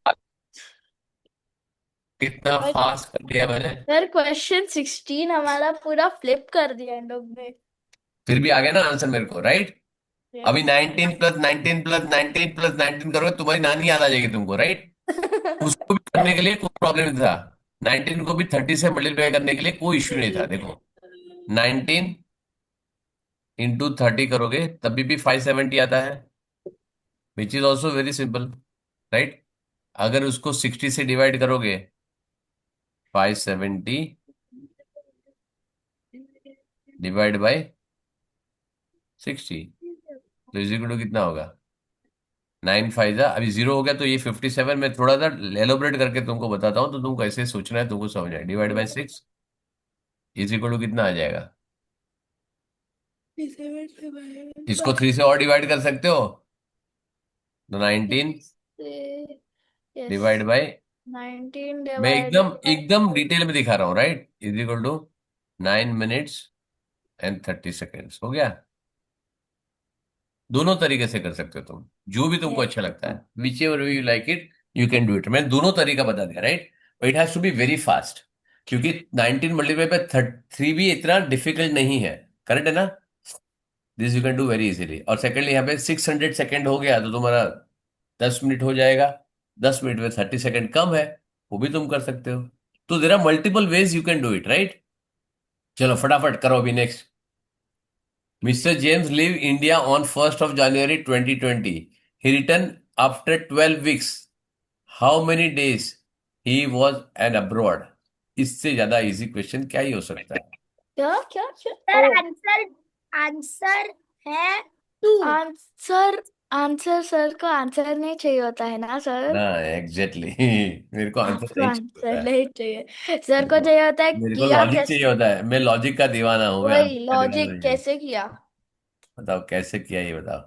कितना But- फास्ट कर दिया मैंने। सर क्वेश्चन 16 हमारा पूरा फ्लिप कर दिया इन लोग ने। फिर भी आ गया ना आंसर मेरे को राइट। Yes. अभी 19 प्लस 19 प्लस 19 प्लस 19 करोगे, तुम्हारी नानी याद आ जाएगी तुमको राइट। उसको भी करने के लिए कोई प्रॉब्लम नहीं था। 19 को भी 30 से मल्टीप्लाई करने के लिए कोई इश्यू नहीं था। देखो 19 इंटू 30 करोगे तभी भी 570 आता है, which is also very simple right. अगर उसको 60 से डिवाइड करोगे 570 डिवाइड बाय 60 तो इज इक्वल टू कितना होगा? 9 5 अभी 0 हो गया तो ये 57। मैं थोड़ा सा एलोबरेट करके तुमको बताता हूँ तो तुमको कैसे सोचना है, तुमको समझ आए। Divide by 6 is equal to कितना आ जाएगा? इसको 3 से और डिवाइड कर सकते हो तो 19 Yes. डिवाइड बाय, 19 मैं divided एकदम by एकदम डिटेल में दिखा रहा हूँ right, is equal to 9 minutes and 30 seconds हो गया। दोनों तरीके से कर सकते हो तुम, जो भी तुमको अच्छा लगता है, whichever you like it you can do it. मैंने दोनों तरीका बता दिया right. It has to be very fast, क्योंकि 19 मल्टीप्लाई बाय 3 भी इतना डिफिकल्ट नहीं है। करेक्ट है ना? This you can do very easily. और सेकेंडली यहाँ पे 600 सेकेंड हो गया तो तुम्हारा 10 मिनट हो जाएगा। 10 मिनट में 30 सेकंड कम है, वो भी तुम कर सकते हो। तो there are multiple ways you can do it, right? चलो फटाफट करो अभी next. Mister James live India on 1st of January 2020. He returned after 12 weeks. How many days he was and abroad? इससे ज्यादा इजी क्वेश्चन क्या ही हो सकता है? क्या सर आंसर आंसर है 2। आंसर आंसर सर को आंसर नहीं चाहिए होता है ना सर? ना एग्जैक्टली मेरे को आंसर आपको नहीं चाहिए आंसर होता है। नहीं चाहिए, सर को चाहिए होता है मेरे को किया लॉजिक कैसे। चाहिए होता है, मैं लॉजिक का दीवाना हूँ, मैं वही आंसर का दीवाना लॉजिक नहीं हूँ। कैसे किया। बताओ कैसे किया, ये बताओ।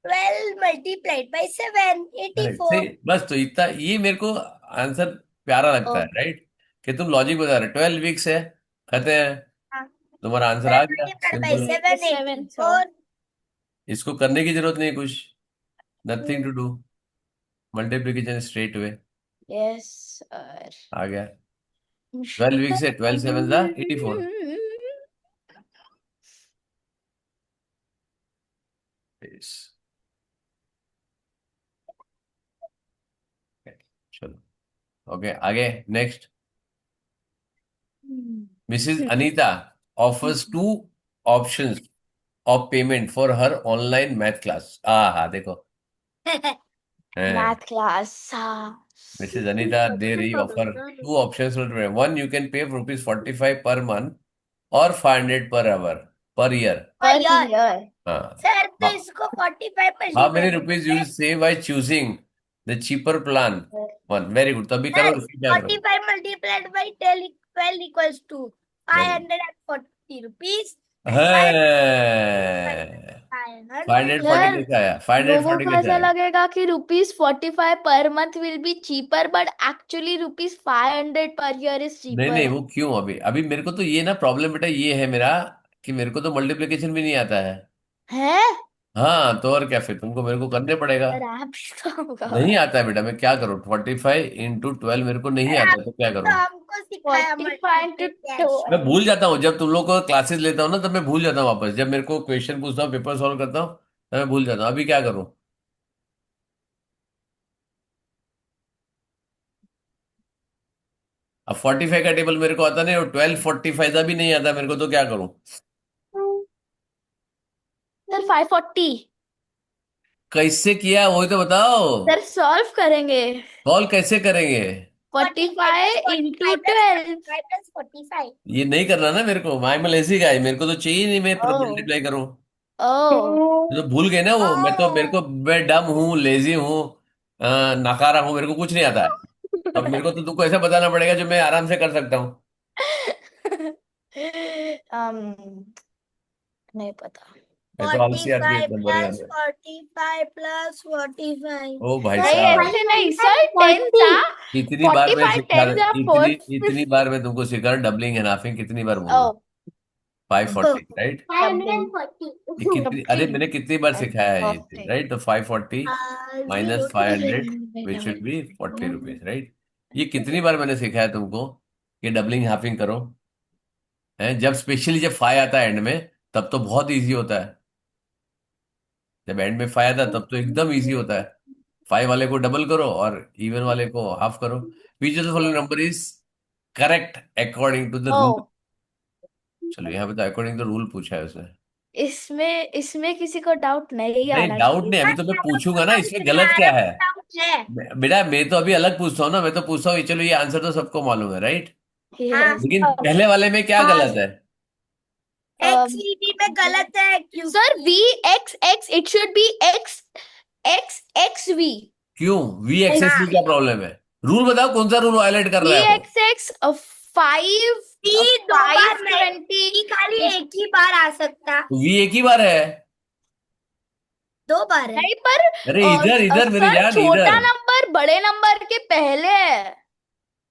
12 multiplied by 7, करेक्ट, 84। सही, बस तो इतना, ये मेरे को आंसर प्यारा लगता है, ओ राइट? कि तुम लॉजिक बता रहे, 12 वीक्स है, कहते हैं, हाँ, तुम्हारा आंसर आ 12 गया, multiplied by सिंपल। 7, 7 84। इसको करने की जरूरत नहीं कुछ, nothing to do, multiplication straight way yes sir. आ गया। 12 वीक्स है, 12 7 जा 84। चलो ओके, आगे next. Mrs Anita offers 2 options of payment for her online math class. हाँ देखो, मैथ क्लास। मिसेस अनीता दे रही offer 2 options. One, you can pay ₹45 per month और 500 पर आवर पर ईयर। पर यार ईयर। हाँ, सर तो इसको 45 पर हाउ ही मेनी कर रुपीज यू देंगे। Save by choosing the cheaper plan? One, very good. तो अभी करो, सर इसकी क्या करो? 45 multiplied by 12 equals to 540 rupees and 5 है 540 सर कैसे आया? 540 लोगों को कैसे ऐसा आया? लगेगा कि ₹45 per month will be cheaper, but actually ₹500 per year is नहीं चीपर नहीं, वो क्यों? अभी अभी मेरे को तो ये ना प्रॉब्लम बेटा ये है मेरा, कि मेरे को तो मल्टीप्लिकेशन भी नहीं आता है। है। हाँ, तो और क्या, फिर तुमको मेरे को करने पड़ेगा। सर आप नहीं आता है बेटा, मैं क्या करूँ? 45 × 12 मेरे को नहीं आता, तो क्या तो करूँ? हमको सिखाया 45 to multiplication। मैं भूल जाता हूँ, जब तुम लोग को क्लासेस लेता हूँ ना, तब मैं भूल जाता हूँ वापस, जब मेरे को क्वेश्चन पूछता हूँ, पेपर सॉल्व करता हूँ, तब मैं भूल जाता हूँ। अभी क्या करूँ? अब 45 का टेबल मेरे को आता नहीं, और 1245 का भी नहीं आता मेरे को, तो क्या करूँ? सर 540। कैसे किया वही तो बताओ। सर सॉल्व करेंगे। सॉल्व कैसे करेंगे? 45 into 12। 45 ये नहीं करना ना मेरे को, मैं लेजी गाय, मेरे को तो चाहिए नहीं मैं ओ मल्टीप्लाई करूँ। ओ तो भूल गए ना वो, मैं तो, मेरे को, मैं डम हूँ, लेजी हूँ, नकारा हूँ, मेरे को कुछ नहीं आता है। अब मेरे को तो तुमको ऐसा बताना पड़ेगा जो मैं आराम से कर सकता हूँ। नहीं पता। मैं तो आलसी आदमी 45 एक नंबर plus यार। 45 plus 45। ओ भाई नहीं साहब, ऐसे नहीं सर, 10 था। इतनी बार मैं 45 सिखा 10 रहा, जा इतनी 450। इतनी बार मैं तुमको सिखा रहा, डबलिंग एंड हाफिंग कितनी बार ओ बोलूँ? 540, राइट? डबलिंग। 540। ये कितनी, अरे मैंने कितनी बार सिखाया है ये, राइट? तो 540 minus 500 which should be ₹40, right? ये कितनी बार मैंने सिखाया तुमको कि डबलिंग हाफिंग करो, है? जब स्पेशली जब फाइव आता है एंड में, तब तो बहुत इजी होता है। जब एंड में फाइव आता है तब तो एकदम इजी होता है। फाइव वाले को डबल करो और इवन वाले को हाफ करो। Which of the following number is correct according to the O rule? चलो यहाँ पे तो अकॉर्डिंग टू रूल पूछा है उसने। इसमें इसमें किसी को डाउट नहीं नहीं, आना डाउट नहीं, चाहिए। अभी तो मैं पूछूंगा ना इसमें गलत क्या है। है। बेटा मैं तो अभी अलग पूछता हूँ ना, मैं तो पूछता हूँ, चलो ये आंसर तो सबको मालूम है, राइट? Yes. लेकिन पहले वाले में क्या हाँ। गलत है? XVD में गलत है क्यों? Sir VXX it should be XXXV। क्यों वी एक्सेस में क्या प्रॉब्लम है? रूल बताओ, कौन सा रूल वायलेट कर रहा है वो? VXX 5 वी दो बार नहीं, 520। वी खाली एक ही बार आ सकता। तो वी एक ही बार है। 2 बार है। नहीं पर अरे इधर इधर मेरी सर जान, छोटा इधर। नंबर बड़े नंबर के पहले है।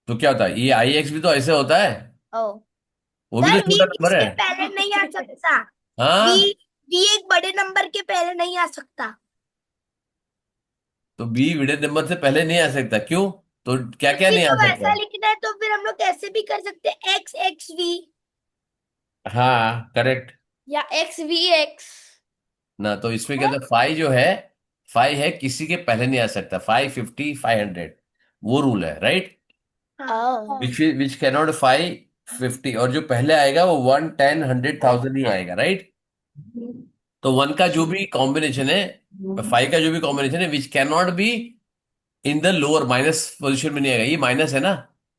तो क्या होता है? ये आई एक्स भी तो ऐसे होता है, ओ वो भी तो सर वी छोटा नंबर है। किसके पहले नहीं आ सकता? हाँ, वी वी एक बड़े नंबर के पहले नहीं आ सकता। तो बी बड़े नंबर से पहले नहीं आ सकता, क्यों? तो क्या क्या फिर नहीं आ तो सकता? वैसा लिखना है तो फिर हम लोग कैसे भी कर सकते हैं, XXV। हाँ करेक्ट या XVX। ना, तो इसमें क्या था, फाइव जो है, फाइव है, किसी के पहले नहीं आ सकता, 550 500, वो रूल है, right. Oh. Which can not 550, और जो पहले आएगा वो 1 10 100 1000 ही आएगा, राइट। तो वन का जो भी कॉम्बिनेशन है, फाइव का जो भी कॉम्बिनेशन है, which can not be in the lower, minus position में नहीं आएगा, ये माइनस है ना,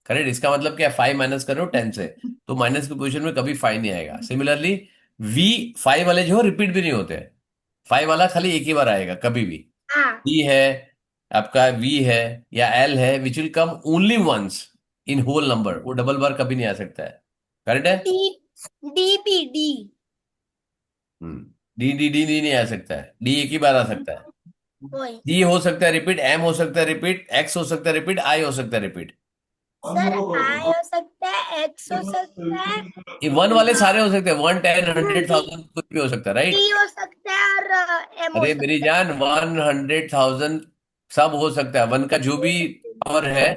करेक्ट। इसका मतलब क्या है, फाइव माइनस करो 10 से, तो माइनस की पोजिशन में कभी फाइव नहीं आएगा। सिमिलरली वी फाइव वाले जो रिपीट भी नहीं होते, फाइव वाला खाली एक ही बार आएगा कभी भी। ई है, आपका वी है या एल है, which will come only once in whole number, वो डबल बार कभी नहीं आ सकता है, करेक्ट है। D D D D D नहीं आ सकता है, डी एक ही बार आ सकता है। डी हो सकता है रिपीट, एम हो सकता है रिपीट, एक्स हो सकता है रिपीट, आई हो सकता है रिपीट। सर आई हो सकता है, एक्स हो सकता है, ये वन वाले सारे हो सकते हैं, 1 10 100 1000 कुछ भी हो सकता है, राइट। टी हो सकता है और एम हो अरे मेरी सकता जान, 100,000 सब हो सकता है, वन का जो भी पावर है,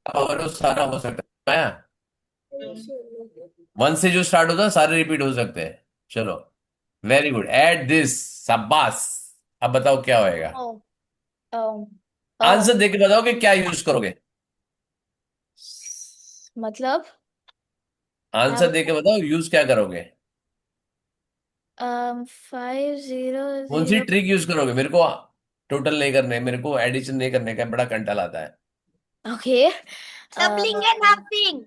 पावर वो सारा हो सकता है। वन से जो स्टार्ट होता है सारे रिपीट हो सकते हैं। चलो, वेरी गुड, एट दिस, शाबाश। अब बताओ क्या होएगा, है। आंसर देके बताओ कि क्या यूज करोगे, मतलब आंसर देके बताओ यूज क्या करोगे, कौन सी 50 ट्रिक यूज करोगे। मेरे को टोटल नहीं करने, मेरे को एडिशन नहीं करने का बड़ा कंटाल आता है ओके डबलिंग एंड हाफिंग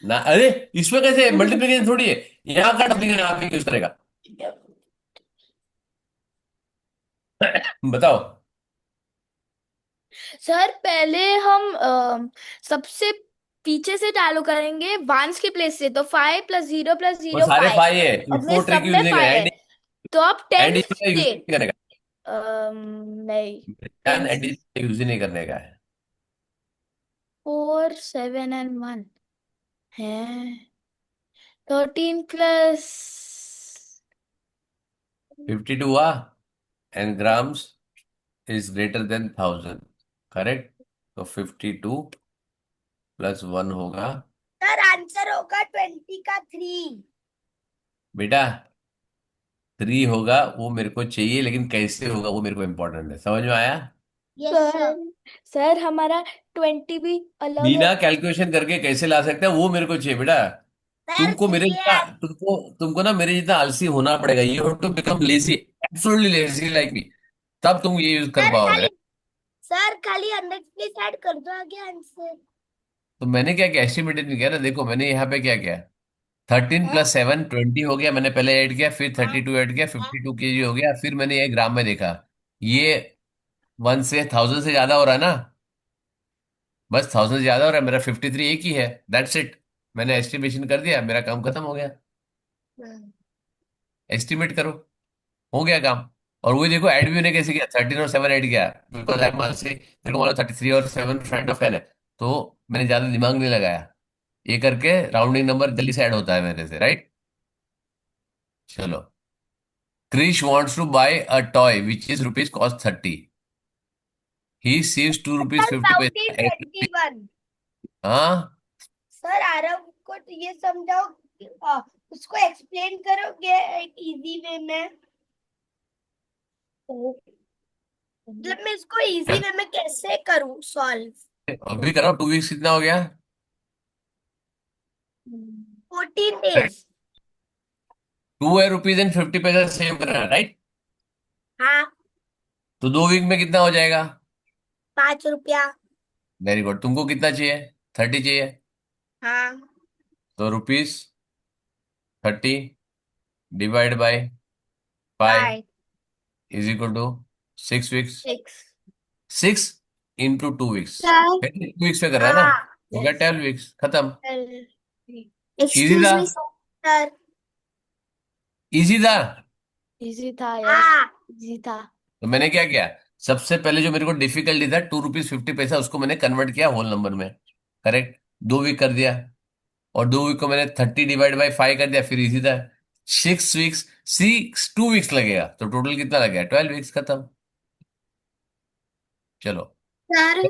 ना। अरे इसमें कैसे मल्टीप्लिकेशन थोड़ी है, यहाँ का डबलिंग आप ही यूज करेगा, बताओ। सर पहले हम सबसे पीछे से चालू करेंगे वंस की प्लेस से, तो 5 + 0 + वो 0 सारे 5। फाइव है, अब में इसको ट्रिक सब यूज में नहीं 5 करेगा, है, तो अब 10 एडिशन यूज से नहीं करेगा, नहीं 10 एडिशन यूज ही नहीं करने का है। 4 7 and 1 है 13 plus 52 हुआ, and grams is greater than 1000, correct. तो 52 + 1 होगा, सर आंसर होगा 20 का 3। बेटा 3 होगा, वो मेरे को चाहिए, लेकिन कैसे होगा वो मेरे को इंपॉर्टेंट है, समझ में आया। सर हमारा 20 भी अलग है। बिना कैलकुलेशन करके कैसे ला सकते हैं वो मेरे को चाहिए बेटा। सर तुमको मेरे जितना, तुमको ना मेरे जितना आलसी होना पड़ेगा, you have to become lazy, absolutely lazy like me, तब तुम ये यूज कर पाओगे। सर खाली 100 प्लीज ऐड कर दो आगे आंसर। तो मैंने क्या किया, एस्टिमेटेड नहीं किया ना, देखो मैंने यहाँ पे क्या किया, 13 + 7 20 हो गया, मैंने पहले ऐड किया, फिर 32 ऐड किया, 52 kg हो गया, फिर मैंने ये ग्राम में देखा, ये 1 से 1000 से ज्यादा हो रहा है ना, बस 1000 से ज्यादा हो रहा है, मेरा 53 एक ही है, दैट्स इट। मैंने एस्टिमेशन कर दिया, मेरा काम खत्म हो गया। एस्टिमेट करो, हो गया काम। और वही देखो, ऐड भी मैंने कैसे किया, 13 और 7 ऐड किया, बिकॉज आई मान से मेरे को मालूम 33 और 7 फ्रेंड ऑफ 10 है, तो मैंने ज्यादा दिमाग नहीं लगाया, ये करके राउंडिंग नंबर जल्दी से ऐड होता है मेरे से, राइट। चलो, Krrish wants to buy a toy which is rupees cost 30. He saves 2 rupees 50 paise every week. 21। हाँ, सर आरव को तो ये समझाओ उसको एक्सप्लेन करोगे एक इजी वे में, मतलब मैं इसको इजी वे में कैसे करूं सॉल्व। अभी करो, 2 वीक्स कितना हो गया, 14 days। 2 है रुपीज एंड 50 पैसा सेव कर रहा है, राइट। हाँ तो 2 वीक में कितना हो जाएगा, 5 रुपया। Very good. तुमको कितना चाहिए, 30 चाहिए, हाँ तो ₹30 divide by 5 by is equal to 6 weeks, 6। 6 into 2 weeks, sir 2 weeks में कर रहा है ना, हाँ हो गया 12 वीक्स, खत्म। इजी एक्सक्यूज था, मी सर। इजी था। इजी था यार, इजी था। तो मैंने क्या किया, सबसे पहले जो मेरे को डिफिकल्टी था, ₹2.50 उसको मैंने कन्वर्ट किया होल नंबर में, करेक्ट। 2 वीक कर दिया, और 2 वीक को मैंने 30 डिवाइड बाई 5 कर दिया, फिर इजी था। 6 वीक्स, 2 वीक्स लगेगा, तो टोटल कितना लगेगा, 12 वीक्स, खत्म। चलो, सर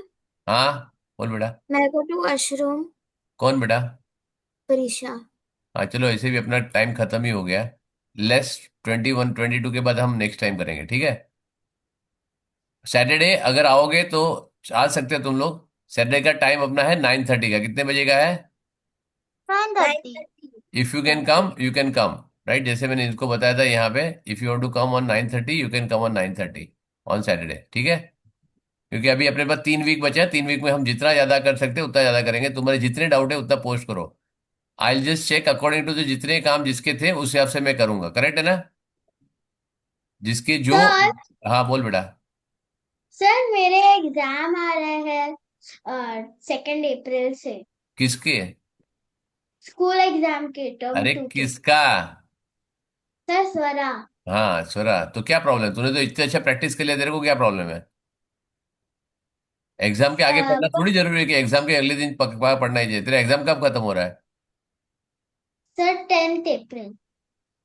हाँ बोल बेटा। मैं गो टू वॉशरूम। कौन बेटा। प्रीशा। हाँ चलो, ऐसे भी अपना टाइम खत्म ही हो गया, लेस 21 22 के बाद हम नेक्स्ट टाइम करेंगे, ठीक है। सैटरडे अगर आओगे तो आ सकते हो तुम लोग। सैटरडे का टाइम अपना है 9:30 का। कितने बजे का है? 9:30. If you can come you can come, right. जैसे मैंने इनको बताया था यहाँ पे, if you want to come on 9:30 you can come on 9:30 on Saturday, ठीक है। क्योंकि अभी अपने पास 3 वीक बचा है। 3 वीक में हम जितना ज्यादा कर सकते हैं उतना ज्यादा करेंगे। तुम्हारे जितने डाउट है उतना पोस्ट करो। I just check according to जो जितने काम जिसके थे उस हिसाब से मैं करूंगा, करेक्ट है ना? जिसके जो। सर, हाँ बोल बेटा। सर मेरे एग्जाम आ रहे हैं 2 अप्रैल से. किसके? स्कूल एग्जाम के टर्म अरे 2 के. किसका? सर, स्वरा. हाँ छोरा, तो क्या प्रॉब्लम? तूने तो इतने अच्छा प्रैक्टिस कर लिया, तेरे को क्या प्रॉब्लम है? एग्जाम के आगे पढ़ना थोड़ी जरूरी है कि एग्जाम के अगले दिन पढ़ना ही चाहिए। तेरा एग्जाम कब खत्म हो रहा है? सर, 10 अप्रैल.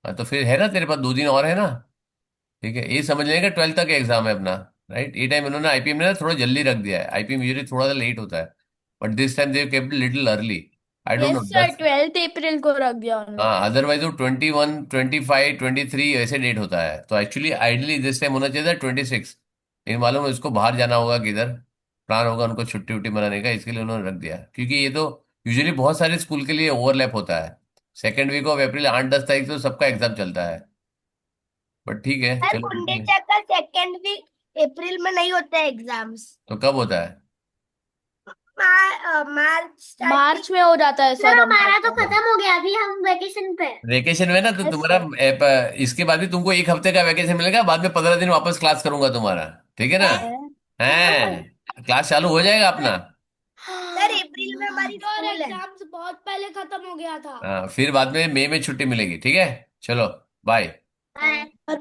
हाँ तो फिर है ना, तेरे पास 2 दिन और है ना। ठीक है, ये समझ लेंगे 12th तक एग्जाम है अपना। राइट, ये टाइम इन्होंने आईपीएम ने ना थोड़ा जल्दी रख दिया है। आईपीएम यूजुअली थोड़ा सा लेट होता है, but this time they kept little early. I don't know yes sir, 12 अप्रैल को रख दिया उन लोगों हाँ, ने। अदरवाइज वो 21, 25, 23 ऐसे डेट होता है। तो एक्चुअली आइडली दिस टाइम होना चाहिए था 26। लेकिन मालूम है उसको बाहर जाना होगा किधर, प्लान होगा उनको छुट्टी उट्टी मनाने का, इसके लिए उन्होंने रख दिया। क्योंकि ये तो यूजुअली बहुत सारे स्कूल के लिए ओवरलैप होता है। सेकेंड वीक ऑफ अप्रैल 8-10 तारीख तो सबका एग्जाम चलता है। बट ठीक है, सर, चलो ठीक है। कुंडेचा का 2nd वीक अप्रैल में नहीं होता है एग्जाम्स. तो कब होता है? मार्च स्टार्टिंग. मार्च में हो जाता है सर, सर, हमारा तो खत्म हो गया. अभी हम वेकेशन पे. वेकेशन में ना तो Yes, तुम्हारा इसके बाद भी तुमको 1 हफ्ते का वेकेशन मिलेगा। बाद में 15 दिन वापस क्लास करूंगा तुम्हारा, ठीक है ना? हैं, क्लास चालू हो जाएगा अपना। सर, अप्रैल में हमारी सर स्कूल है. एग्जाम्स बहुत पहले खत्म हो गया था। हाँ, फिर बाद में मई में छुट्टी मिलेगी, ठीक है। चलो बाय। बाय.